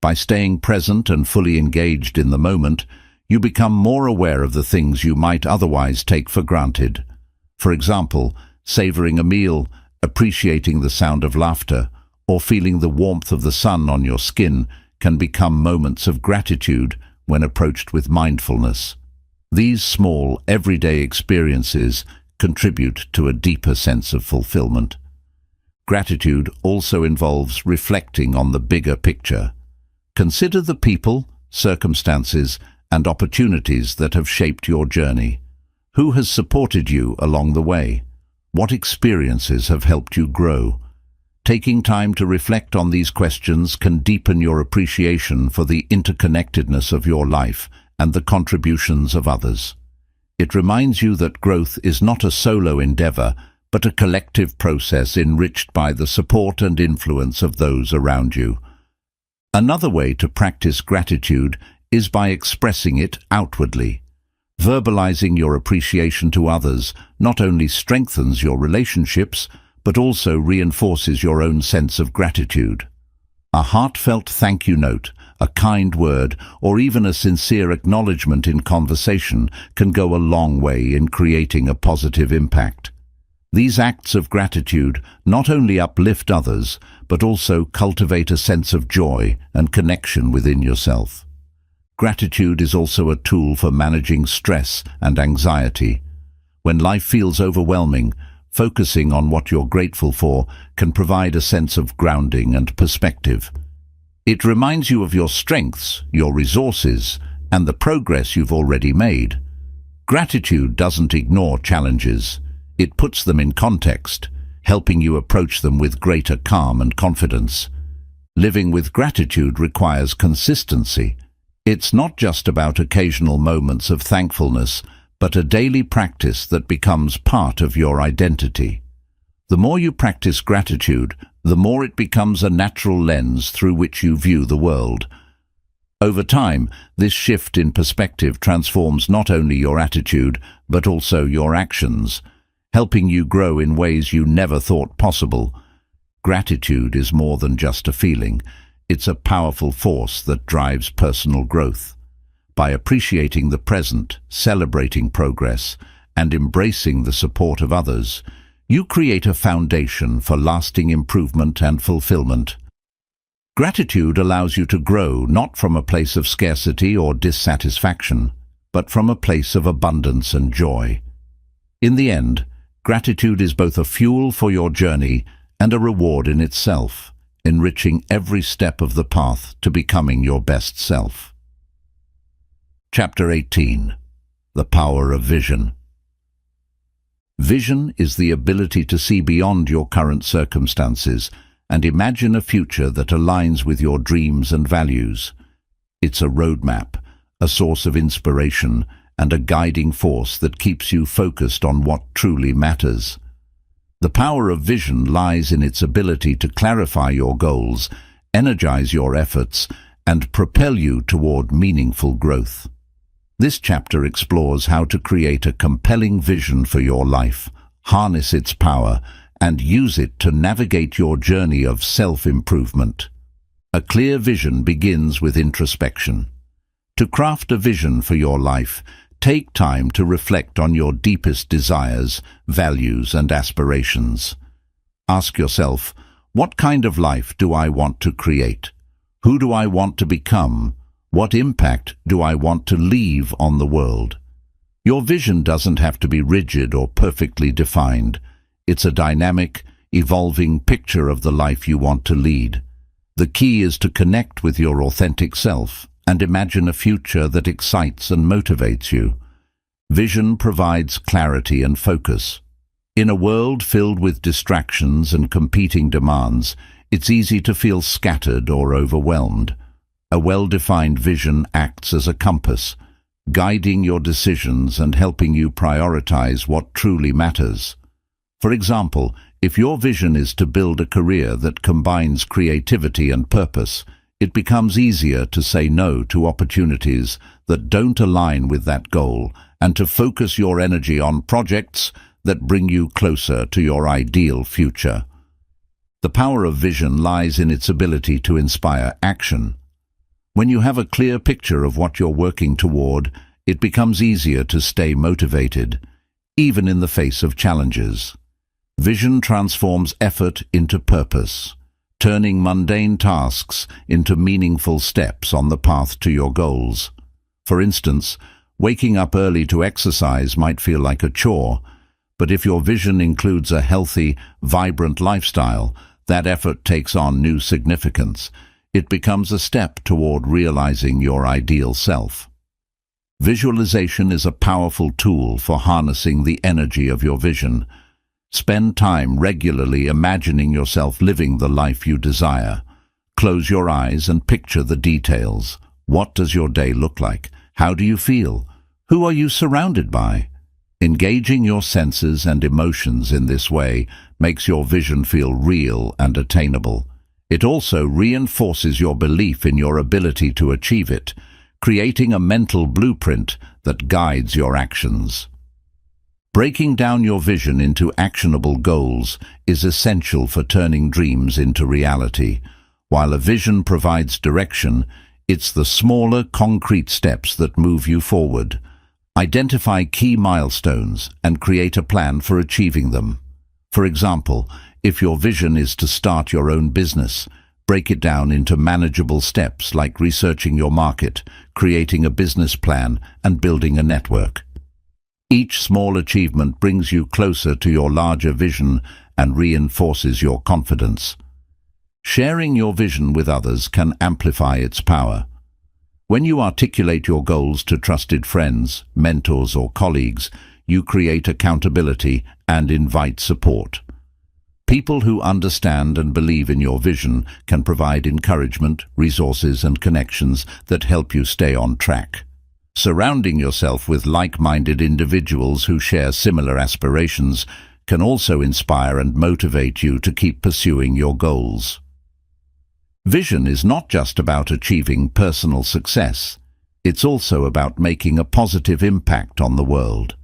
[SPEAKER 1] By staying present and fully engaged in the moment, you become more aware of the things you might otherwise take for granted. For example, savoring a meal, appreciating the sound of laughter, or feeling the warmth of the sun on your skin can become moments of gratitude when approached with mindfulness. These small, everyday experiences contribute to a deeper sense of fulfillment. Gratitude also involves reflecting on the bigger picture. Consider the people, circumstances, and opportunities that have shaped your journey. Who has supported you along the way? What experiences have helped you grow? Taking time to reflect on these questions can deepen your appreciation for the interconnectedness of your life and the contributions of others. It reminds you that growth is not a solo endeavor, but a collective process enriched by the support and influence of those around you. Another way to practice gratitude is by expressing it outwardly. Verbalizing your appreciation to others not only strengthens your relationships, but also reinforces your own sense of gratitude. A heartfelt thank you note, a kind word, or even a sincere acknowledgement in conversation can go a long way in creating a positive impact. These acts of gratitude not only uplift others, but also cultivate a sense of joy and connection within yourself. Gratitude is also a tool for managing stress and anxiety. When life feels overwhelming, focusing on what you're grateful for can provide a sense of grounding and perspective. It reminds you of your strengths, your resources, and the progress you've already made. Gratitude doesn't ignore challenges. It puts them in context, helping you approach them with greater calm and confidence. Living with gratitude requires consistency. It's not just about occasional moments of thankfulness, but a daily practice that becomes part of your identity. The more you practice gratitude, the more it becomes a natural lens through which you view the world. Over time, this shift in perspective transforms not only your attitude, but also your actions, helping you grow in ways you never thought possible. Gratitude is more than just a feeling. It's a powerful force that drives personal growth. By appreciating the present, celebrating progress, and embracing the support of others, you create a foundation for lasting improvement and fulfillment. Gratitude allows you to grow not from a place of scarcity or dissatisfaction, but from a place of abundance and joy. In the end, gratitude is both a fuel for your journey and a reward in itself, enriching every step of the path to becoming your best self. Chapter 18. The Power of Vision. Vision is the ability to see beyond your current circumstances and imagine a future that aligns with your dreams and values. It's a roadmap, a source of inspiration, and a guiding force that keeps you focused on what truly matters. The power of vision lies in its ability to clarify your goals, energize your efforts, and propel you toward meaningful growth. This chapter explores how to create a compelling vision for your life, harness its power, and use it to navigate your journey of self-improvement. A clear vision begins with introspection. To craft a vision for your life, take time to reflect on your deepest desires, values, and aspirations. Ask yourself, what kind of life do I want to create? Who do I want to become? What impact do I want to leave on the world? Your vision doesn't have to be rigid or perfectly defined. It's a dynamic, evolving picture of the life you want to lead. The key is to connect with your authentic self and imagine a future that excites and motivates you. Vision provides clarity and focus. In a world filled with distractions and competing demands, it's easy to feel scattered or overwhelmed. A well-defined vision acts as a compass, guiding your decisions and helping you prioritize what truly matters. For example, if your vision is to build a career that combines creativity and purpose, it becomes easier to say no to opportunities that don't align with that goal and to focus your energy on projects that bring you closer to your ideal future. The power of vision lies in its ability to inspire action. When you have a clear picture of what you're working toward, it becomes easier to stay motivated, even in the face of challenges. Vision transforms effort into purpose, turning mundane tasks into meaningful steps on the path to your goals. For instance, waking up early to exercise might feel like a chore, but if your vision includes a healthy, vibrant lifestyle, that effort takes on new significance. It becomes a step toward realizing your ideal self. Visualization is a powerful tool for harnessing the energy of your vision. Spend time regularly imagining yourself living the life you desire. Close your eyes and picture the details. What does your day look like? How do you feel? Who are you surrounded by? Engaging your senses and emotions in this way makes your vision feel real and attainable. It also reinforces your belief in your ability to achieve it, creating a mental blueprint that guides your actions. Breaking down your vision into actionable goals is essential for turning dreams into reality. While a vision provides direction, it's the smaller, concrete steps that move you forward. Identify key milestones and create a plan for achieving them. For example, if your vision is to start your own business, break it down into manageable steps like researching your market, creating a business plan, and building a network. Each small achievement brings you closer to your larger vision and reinforces your confidence. Sharing your vision with others can amplify its power. When you articulate your goals to trusted friends, mentors, or colleagues, you create accountability and invite support. People who understand and believe in your vision can provide encouragement, resources, and connections that help you stay on track. Surrounding yourself with like-minded individuals who share similar aspirations can also inspire and motivate you to keep pursuing your goals. Vision is not just about achieving personal success. It's also about making a positive impact on the world.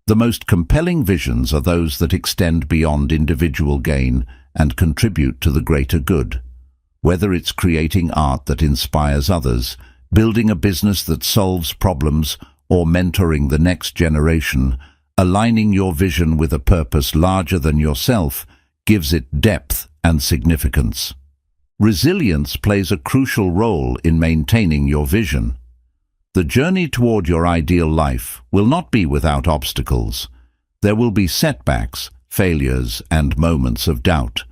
[SPEAKER 1] The most compelling visions are those that extend beyond individual gain and contribute to the greater good. Whether it's creating art that inspires others, building a business that solves problems, or mentoring the next generation, aligning your vision with a purpose larger than yourself gives it depth and significance. Resilience plays a crucial role in maintaining your vision. The journey toward your ideal life will not be without obstacles. There will be setbacks, failures, and moments of doubt.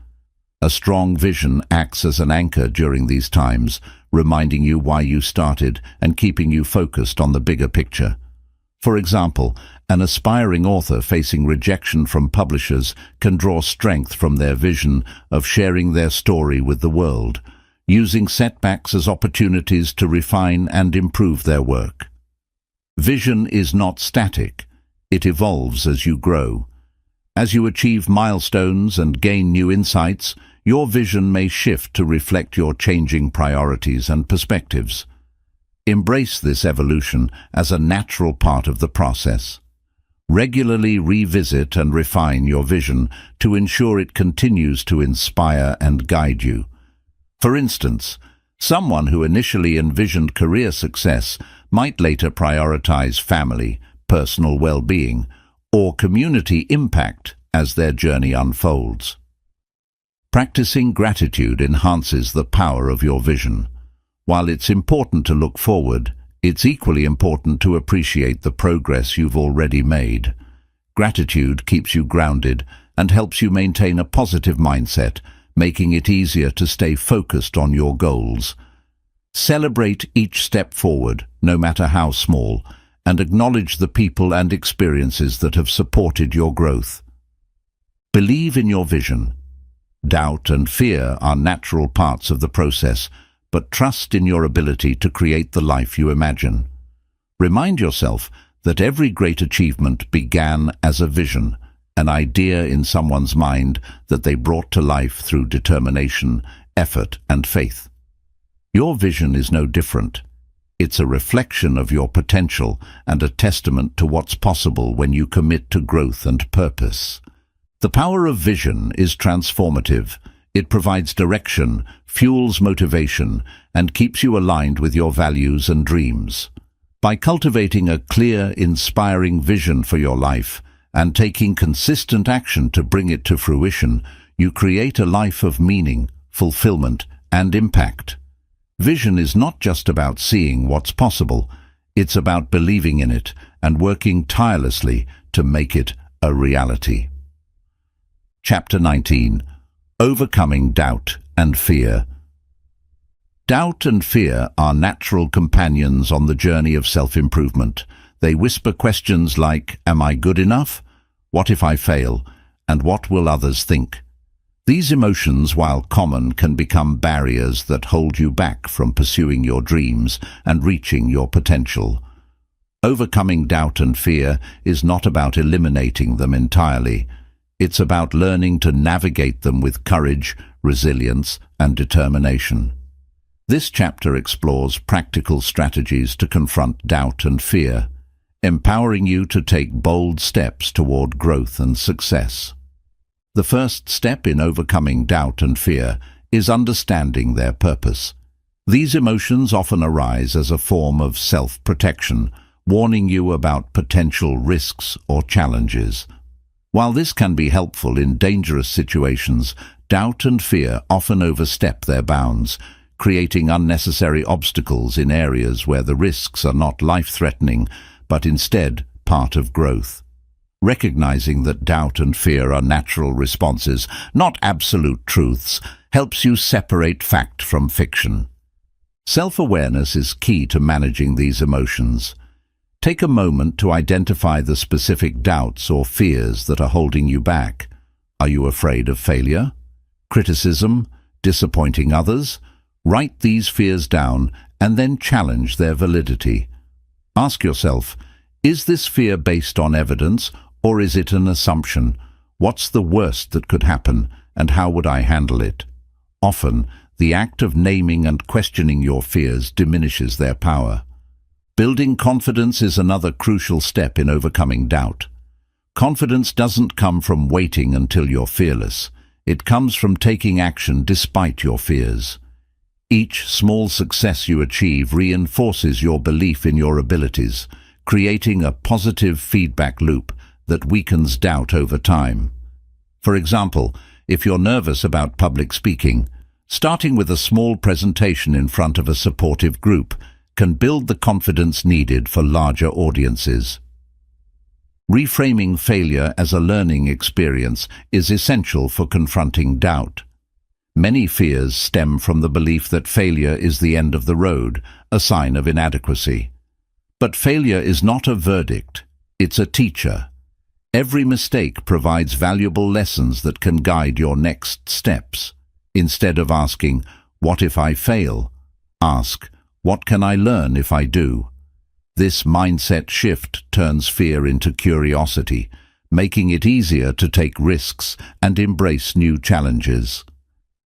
[SPEAKER 1] A strong vision acts as an anchor during these times, reminding you why you started and keeping you focused on the bigger picture. For example, an aspiring author facing rejection from publishers can draw strength from their vision of sharing their story with the world, using setbacks as opportunities to refine and improve their work. Vision is not static. It evolves as you grow. As you achieve milestones and gain new insights, your vision may shift to reflect your changing priorities and perspectives. Embrace this evolution as a natural part of the process. Regularly revisit and refine your vision to ensure it continues to inspire and guide you. For instance, someone who initially envisioned career success might later prioritize family, personal well-being, or community impact as their journey unfolds. Practicing gratitude enhances the power of your vision. While it's important to look forward, it's equally important to appreciate the progress you've already made. Gratitude keeps you grounded and helps you maintain a positive mindset, making it easier to stay focused on your goals. Celebrate each step forward, no matter how small, and acknowledge the people and experiences that have supported your growth. Believe in your vision. Doubt and fear are natural parts of the process, but trust in your ability to create the life you imagine. Remind yourself that every great achievement began as a vision, an idea in someone's mind that they brought to life through determination, effort, and faith. Your vision is no different. It's a reflection of your potential and a testament to what's possible when you commit to growth and purpose. The power of vision is transformative. It provides direction, fuels motivation, and keeps you aligned with your values and dreams. By cultivating a clear, inspiring vision for your life and taking consistent action to bring it to fruition, you create a life of meaning, fulfillment, and impact. Vision is not just about seeing what's possible, it's about believing in it and working tirelessly to make it a reality. Chapter 19. Overcoming Doubt and Fear. Doubt and fear are natural companions on the journey of self-improvement. They whisper questions like, "Am I good enough? What if I fail? And what will others think?" These emotions, while common, can become barriers that hold you back from pursuing your dreams and reaching your potential. Overcoming doubt and fear is not about eliminating them entirely. It's about learning to navigate them with courage, resilience, and determination. This chapter explores practical strategies to confront doubt and fear, empowering you to take bold steps toward growth and success. The first step in overcoming doubt and fear is understanding their purpose. These emotions often arise as a form of self-protection, warning you about potential risks or challenges. While this can be helpful in dangerous situations, doubt and fear often overstep their bounds, creating unnecessary obstacles in areas where the risks are not life-threatening, but instead part of growth. Recognizing that doubt and fear are natural responses, not absolute truths, helps you separate fact from fiction. Self-awareness is key to managing these emotions. Take a moment to identify the specific doubts or fears that are holding you back. Are you afraid of failure? Criticism? Disappointing others? Write these fears down and then challenge their validity. Ask yourself, is this fear based on evidence, or is it an assumption? What's the worst that could happen, and how would I handle it? Often, the act of naming and questioning your fears diminishes their power. Building confidence is another crucial step in overcoming doubt. Confidence doesn't come from waiting until you're fearless. It comes from taking action despite your fears. Each small success you achieve reinforces your belief in your abilities, creating a positive feedback loop that weakens doubt over time. For example, if you're nervous about public speaking, starting with a small presentation in front of a supportive group can build the confidence needed for larger audiences. Reframing failure as a learning experience is essential for confronting doubt. Many fears stem from the belief that failure is the end of the road, a sign of inadequacy. But failure is not a verdict, it's a teacher. Every mistake provides valuable lessons that can guide your next steps. Instead of asking, "What if I fail?" ask, "What can I learn if I do?" This mindset shift turns fear into curiosity, making it easier to take risks and embrace new challenges.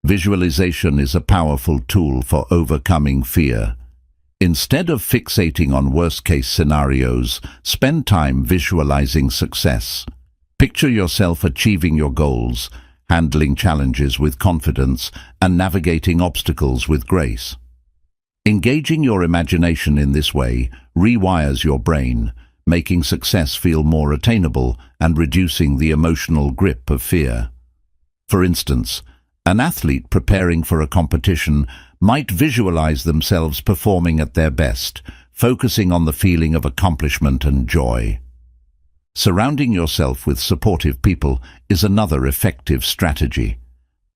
[SPEAKER 1] Visualization is a powerful tool for overcoming fear. Instead of fixating on worst-case scenarios, spend time visualizing success. Picture yourself achieving your goals, handling challenges with confidence, and navigating obstacles with grace. Engaging your imagination in this way rewires your brain, making success feel more attainable and reducing the emotional grip of fear. For instance, an athlete preparing for a competition might visualize themselves performing at their best, focusing on the feeling of accomplishment and joy. Surrounding yourself with supportive people is another effective strategy.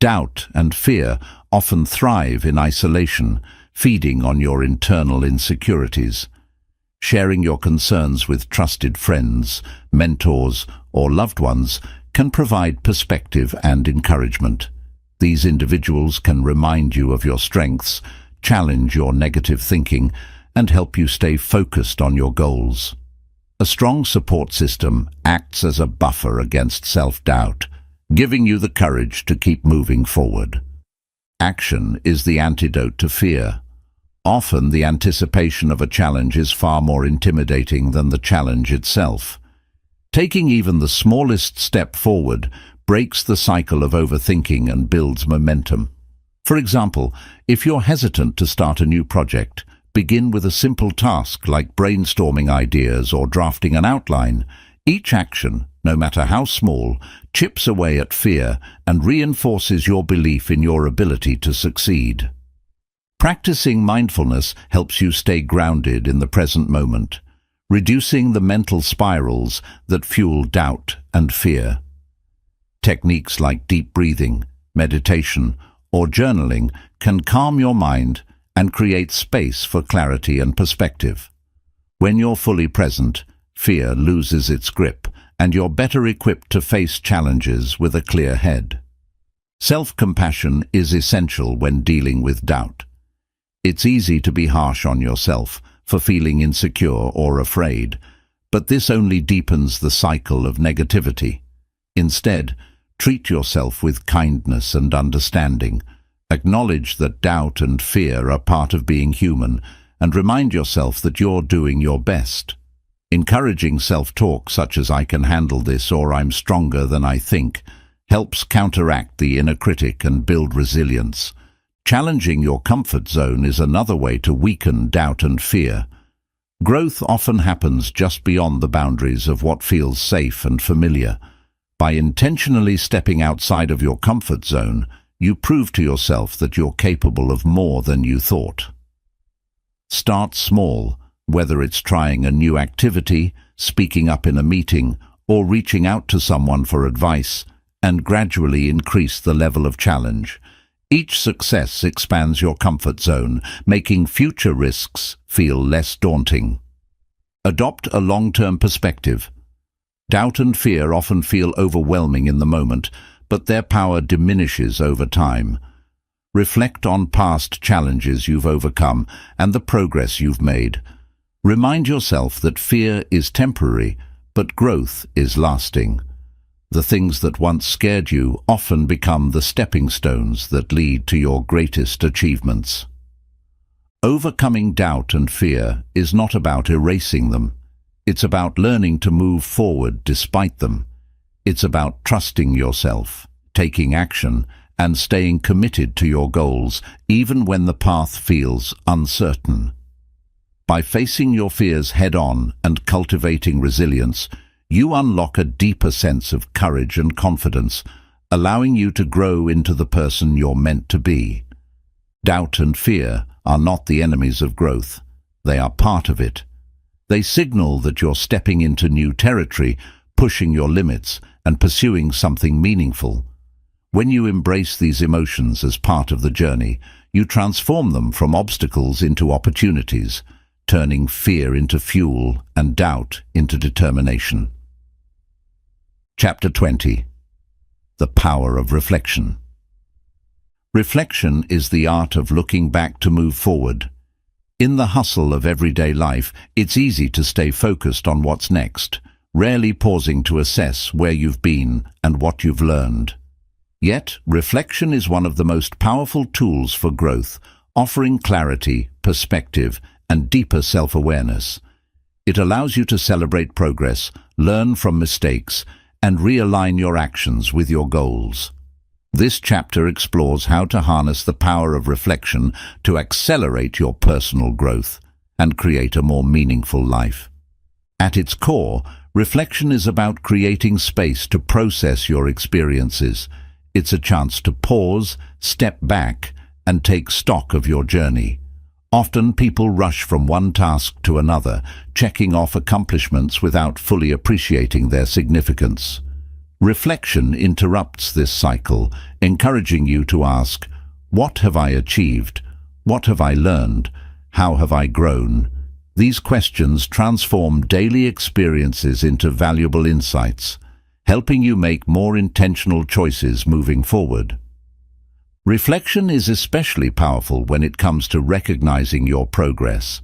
[SPEAKER 1] Doubt and fear often thrive in isolation, feeding on your internal insecurities. Sharing your concerns with trusted friends, mentors, or loved ones can provide perspective and encouragement. These individuals can remind you of your strengths, challenge your negative thinking, and help you stay focused on your goals. A strong support system acts as a buffer against self-doubt, giving you the courage to keep moving forward. Action is the antidote to fear. Often the anticipation of a challenge is far more intimidating than the challenge itself. Taking even the smallest step forward breaks the cycle of overthinking and builds momentum. For example, if you're hesitant to start a new project, begin with a simple task like brainstorming ideas or drafting an outline. Each action, no matter how small, chips away at fear and reinforces your belief in your ability to succeed. Practicing mindfulness helps you stay grounded in the present moment, reducing the mental spirals that fuel doubt and fear. Techniques like deep breathing, meditation, or journaling can calm your mind and create space for clarity and perspective. When you're fully present, fear loses its grip, and you're better equipped to face challenges with a clear head. Self-compassion is essential when dealing with doubt. It's easy to be harsh on yourself for feeling insecure or afraid, but this only deepens the cycle of negativity. Instead, treat yourself with kindness and understanding. Acknowledge that doubt and fear are part of being human, and remind yourself that you're doing your best. Encouraging self-talk such as "I can handle this" or "I'm stronger than I think" helps counteract the inner critic and build resilience. Challenging your comfort zone is another way to weaken doubt and fear. Growth often happens just beyond the boundaries of what feels safe and familiar. By intentionally stepping outside of your comfort zone, you prove to yourself that you're capable of more than you thought. Start small, whether it's trying a new activity, speaking up in a meeting, or reaching out to someone for advice, and gradually increase the level of challenge. Each success expands your comfort zone, making future risks feel less daunting. Adopt a long-term perspective. Doubt and fear often feel overwhelming in the moment, but their power diminishes over time. Reflect on past challenges you've overcome and the progress you've made. Remind yourself that fear is temporary, but growth is lasting. The things that once scared you often become the stepping stones that lead to your greatest achievements. Overcoming doubt and fear is not about erasing them. It's about learning to move forward despite them. It's about trusting yourself, taking action, and staying committed to your goals, even when the path feels uncertain. By facing your fears head-on and cultivating resilience, you unlock a deeper sense of courage and confidence, allowing you to grow into the person you're meant to be. Doubt and fear are not the enemies of growth. They are part of it. They signal that you're stepping into new territory, pushing your limits, and pursuing something meaningful. When you embrace these emotions as part of the journey, you transform them from obstacles into opportunities, turning fear into fuel and doubt into determination. Chapter 20. The Power of Reflection. Reflection is the art of looking back to move forward. In the hustle of everyday life, it's easy to stay focused on what's next, rarely pausing to assess where you've been and what you've learned. Yet, reflection is one of the most powerful tools for growth, offering clarity, perspective, and deeper self-awareness. It allows you to celebrate progress, learn from mistakes, and realign your actions with your goals. This chapter explores how to harness the power of reflection to accelerate your personal growth and create a more meaningful life. At its core, reflection is about creating space to process your experiences. It's a chance to pause, step back, and take stock of your journey. Often people rush from one task to another, checking off accomplishments without fully appreciating their significance. Reflection interrupts this cycle, encouraging you to ask, what have I achieved? What have I learned? How have I grown? These questions transform daily experiences into valuable insights, helping you make more intentional choices moving forward. Reflection is especially powerful when it comes to recognizing your progress.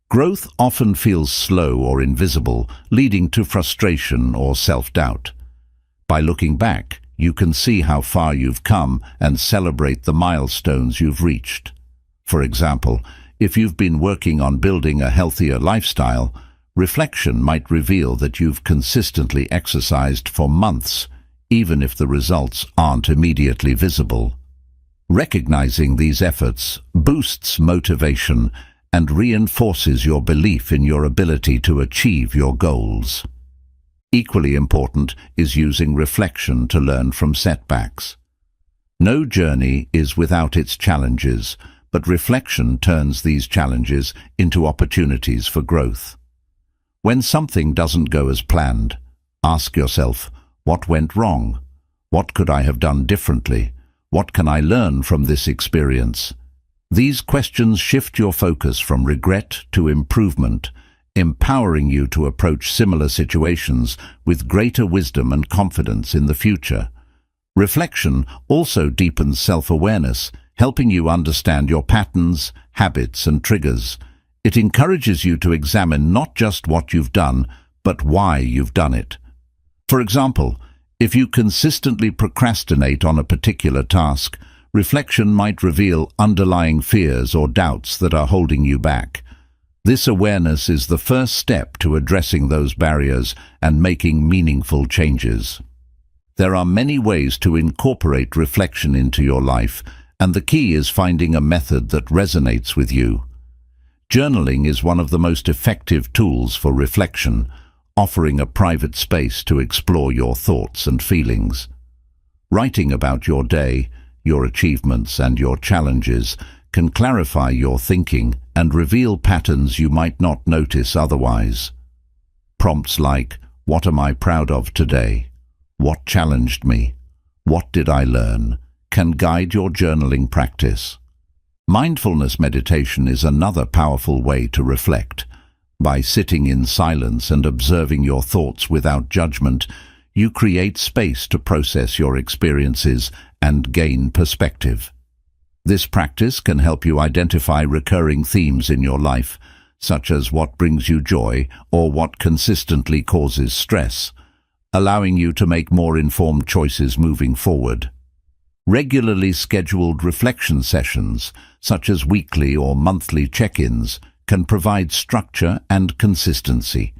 [SPEAKER 1] Growth often feels slow or invisible, leading to frustration or self-doubt. By looking back, you can see how far you've come and celebrate the milestones you've reached. For example, if you've been working on building a healthier lifestyle, reflection might reveal that you've consistently exercised for months, even if the results aren't immediately visible. Recognizing these efforts boosts motivation and reinforces your belief in your ability to achieve your goals. Equally important is using reflection to learn from setbacks. No journey is without its challenges, but reflection turns these challenges into opportunities for growth. When something doesn't go as planned, ask yourself, what went wrong? What could I have done differently? What can I learn from this experience? These questions shift your focus from regret to improvement, empowering you to approach similar situations with greater wisdom and confidence in the future. Reflection also deepens self-awareness, helping you understand your patterns, habits, and triggers. It encourages you to examine not just what you've done, but why you've done it. For example, if you consistently procrastinate on a particular task, reflection might reveal underlying fears or doubts that are holding you back. This awareness is the first step to addressing those barriers and making meaningful changes. There are many ways to incorporate reflection into your life, and the key is finding a method that resonates with you. Journaling is one of the most effective tools for reflection, offering a private space to explore your thoughts and feelings. Writing about your day, your achievements, and your challenges can clarify your thinking and reveal patterns you might not notice otherwise. Prompts like, what am I proud of today? What challenged me? What did I learn? Can guide your journaling practice. Mindfulness meditation is another powerful way to reflect. By sitting in silence and observing your thoughts without judgment, you create space to process your experiences and gain perspective. This practice can help you identify recurring themes in your life, such as what brings you joy or what consistently causes stress, allowing you to make more informed choices moving forward. Regularly scheduled reflection sessions, such as weekly or monthly check-ins, can provide structure and consistency.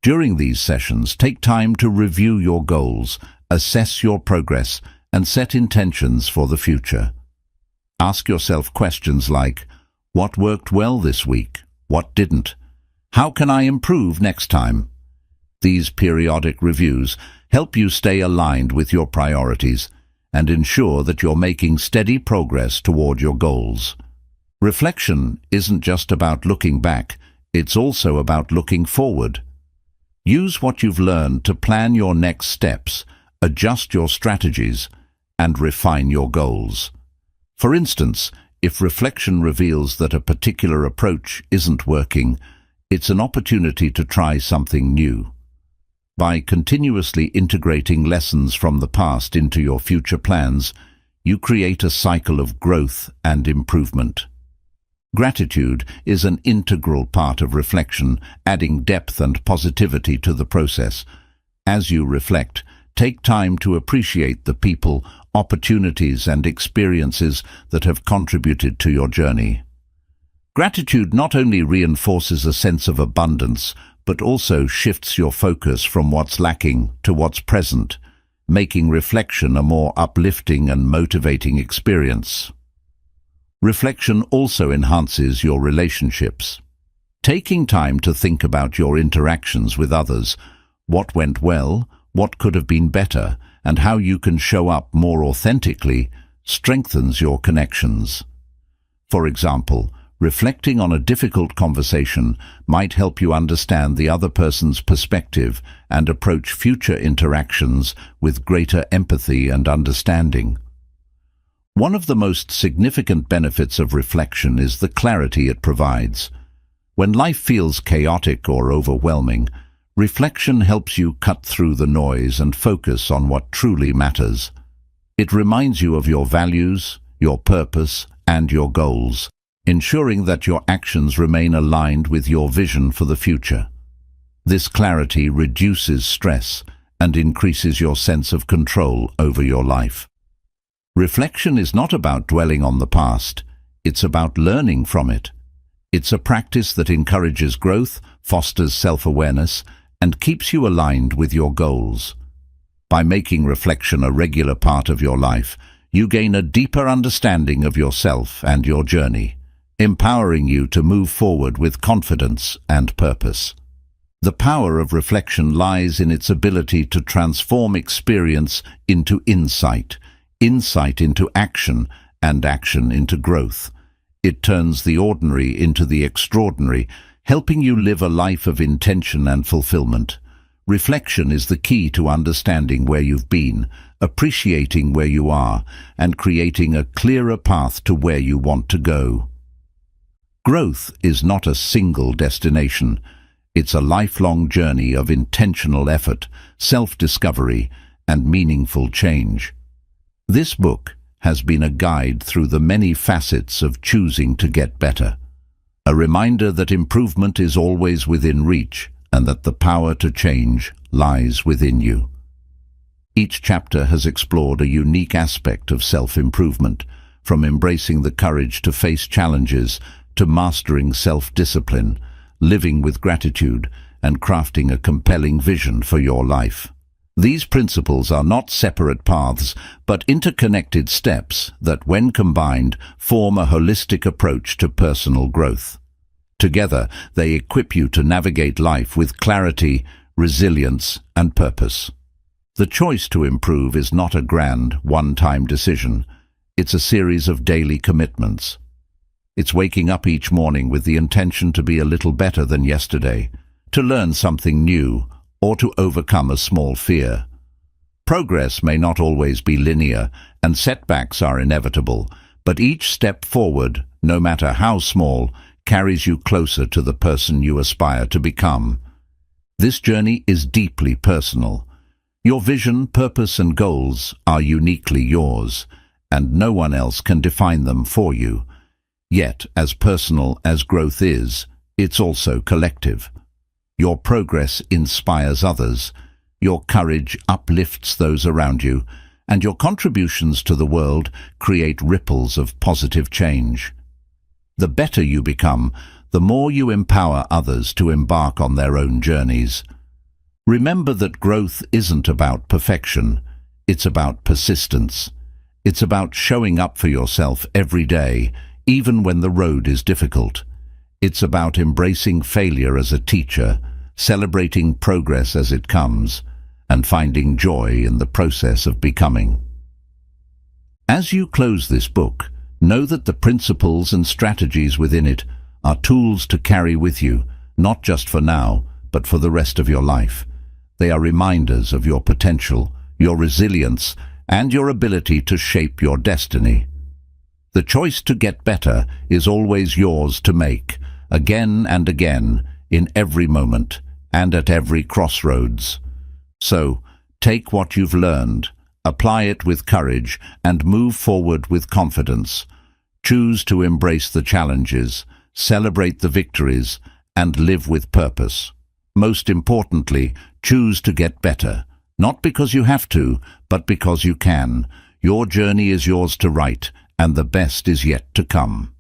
[SPEAKER 1] During these sessions, take time to review your goals, assess your progress, and set intentions for the future. Ask yourself questions like, what worked well this week? What didn't? How can I improve next time? These periodic reviews help you stay aligned with your priorities and ensure that you're making steady progress toward your goals. Reflection isn't just about looking back, it's also about looking forward. Use what you've learned to plan your next steps, adjust your strategies, and refine your goals. For instance, if reflection reveals that a particular approach isn't working, it's an opportunity to try something new. By continuously integrating lessons from the past into your future plans, you create a cycle of growth and improvement. Gratitude is an integral part of reflection, adding depth and positivity to the process. As you reflect, take time to appreciate the people, opportunities, and experiences that have contributed to your journey. Gratitude not only reinforces a sense of abundance, but also shifts your focus from what's lacking to what's present, making reflection a more uplifting and motivating experience. Reflection also enhances your relationships. Taking time to think about your interactions with others, what went well, what could have been better, and how you can show up more authentically, strengthens your connections. For example, reflecting on a difficult conversation might help you understand the other person's perspective and approach future interactions with greater empathy and understanding. One of the most significant benefits of reflection is the clarity it provides. When life feels chaotic or overwhelming, reflection helps you cut through the noise and focus on what truly matters. It reminds you of your values, your purpose, and your goals, ensuring that your actions remain aligned with your vision for the future. This clarity reduces stress and increases your sense of control over your life. Reflection is not about dwelling on the past, it's about learning from it. It's a practice that encourages growth, fosters self-awareness, and keeps you aligned with your goals. By making reflection a regular part of your life, you gain a deeper understanding of yourself and your journey, empowering you to move forward with confidence and purpose. The power of reflection lies in its ability to transform experience into insight, insight into action, and action into growth. It turns the ordinary into the extraordinary, helping you live a life of intention and fulfillment. Reflection is the key to understanding where you've been, appreciating where you are, and creating a clearer path to where you want to go. Growth is not a single destination. It's a lifelong journey of intentional effort, self-discovery, and meaningful change. This book has been a guide through the many facets of choosing to get better, a reminder that improvement is always within reach and that the power to change lies within you. Each chapter has explored a unique aspect of self-improvement, from embracing the courage to face challenges to mastering self-discipline, living with gratitude, and crafting a compelling vision for your life. These principles are not separate paths, but interconnected steps that, when combined, form a holistic approach to personal growth. Together, they equip you to navigate life with clarity, resilience, and purpose. The choice to improve is not a grand, one-time decision. It's a series of daily commitments. It's waking up each morning with the intention to be a little better than yesterday, to learn something new, or to overcome a small fear. Progress may not always be linear, and setbacks are inevitable, but each step forward, no matter how small, carries you closer to the person you aspire to become. This journey is deeply personal. Your vision, purpose, and goals are uniquely yours, and no one else can define them for you. Yet, as personal as growth is, it's also collective. Your progress inspires others, your courage uplifts those around you, and your contributions to the world create ripples of positive change. The better you become, the more you empower others to embark on their own journeys. Remember that growth isn't about perfection, it's about persistence. It's about showing up for yourself every day, even when the road is difficult. It's about embracing failure as a teacher, celebrating progress as it comes, and finding joy in the process of becoming. As you close this book, know that the principles and strategies within it are tools to carry with you, not just for now, but for the rest of your life. They are reminders of your potential, your resilience, and your ability to shape your destiny. The choice to get better is always yours to make, again and again, in every moment, and at every crossroads. So, take what you've learned, apply it with courage, and move forward with confidence. Choose to embrace the challenges, celebrate the victories, and live with purpose. Most importantly, choose to get better, not because you have to, but because you can. Your journey is yours to write, and the best is yet to come.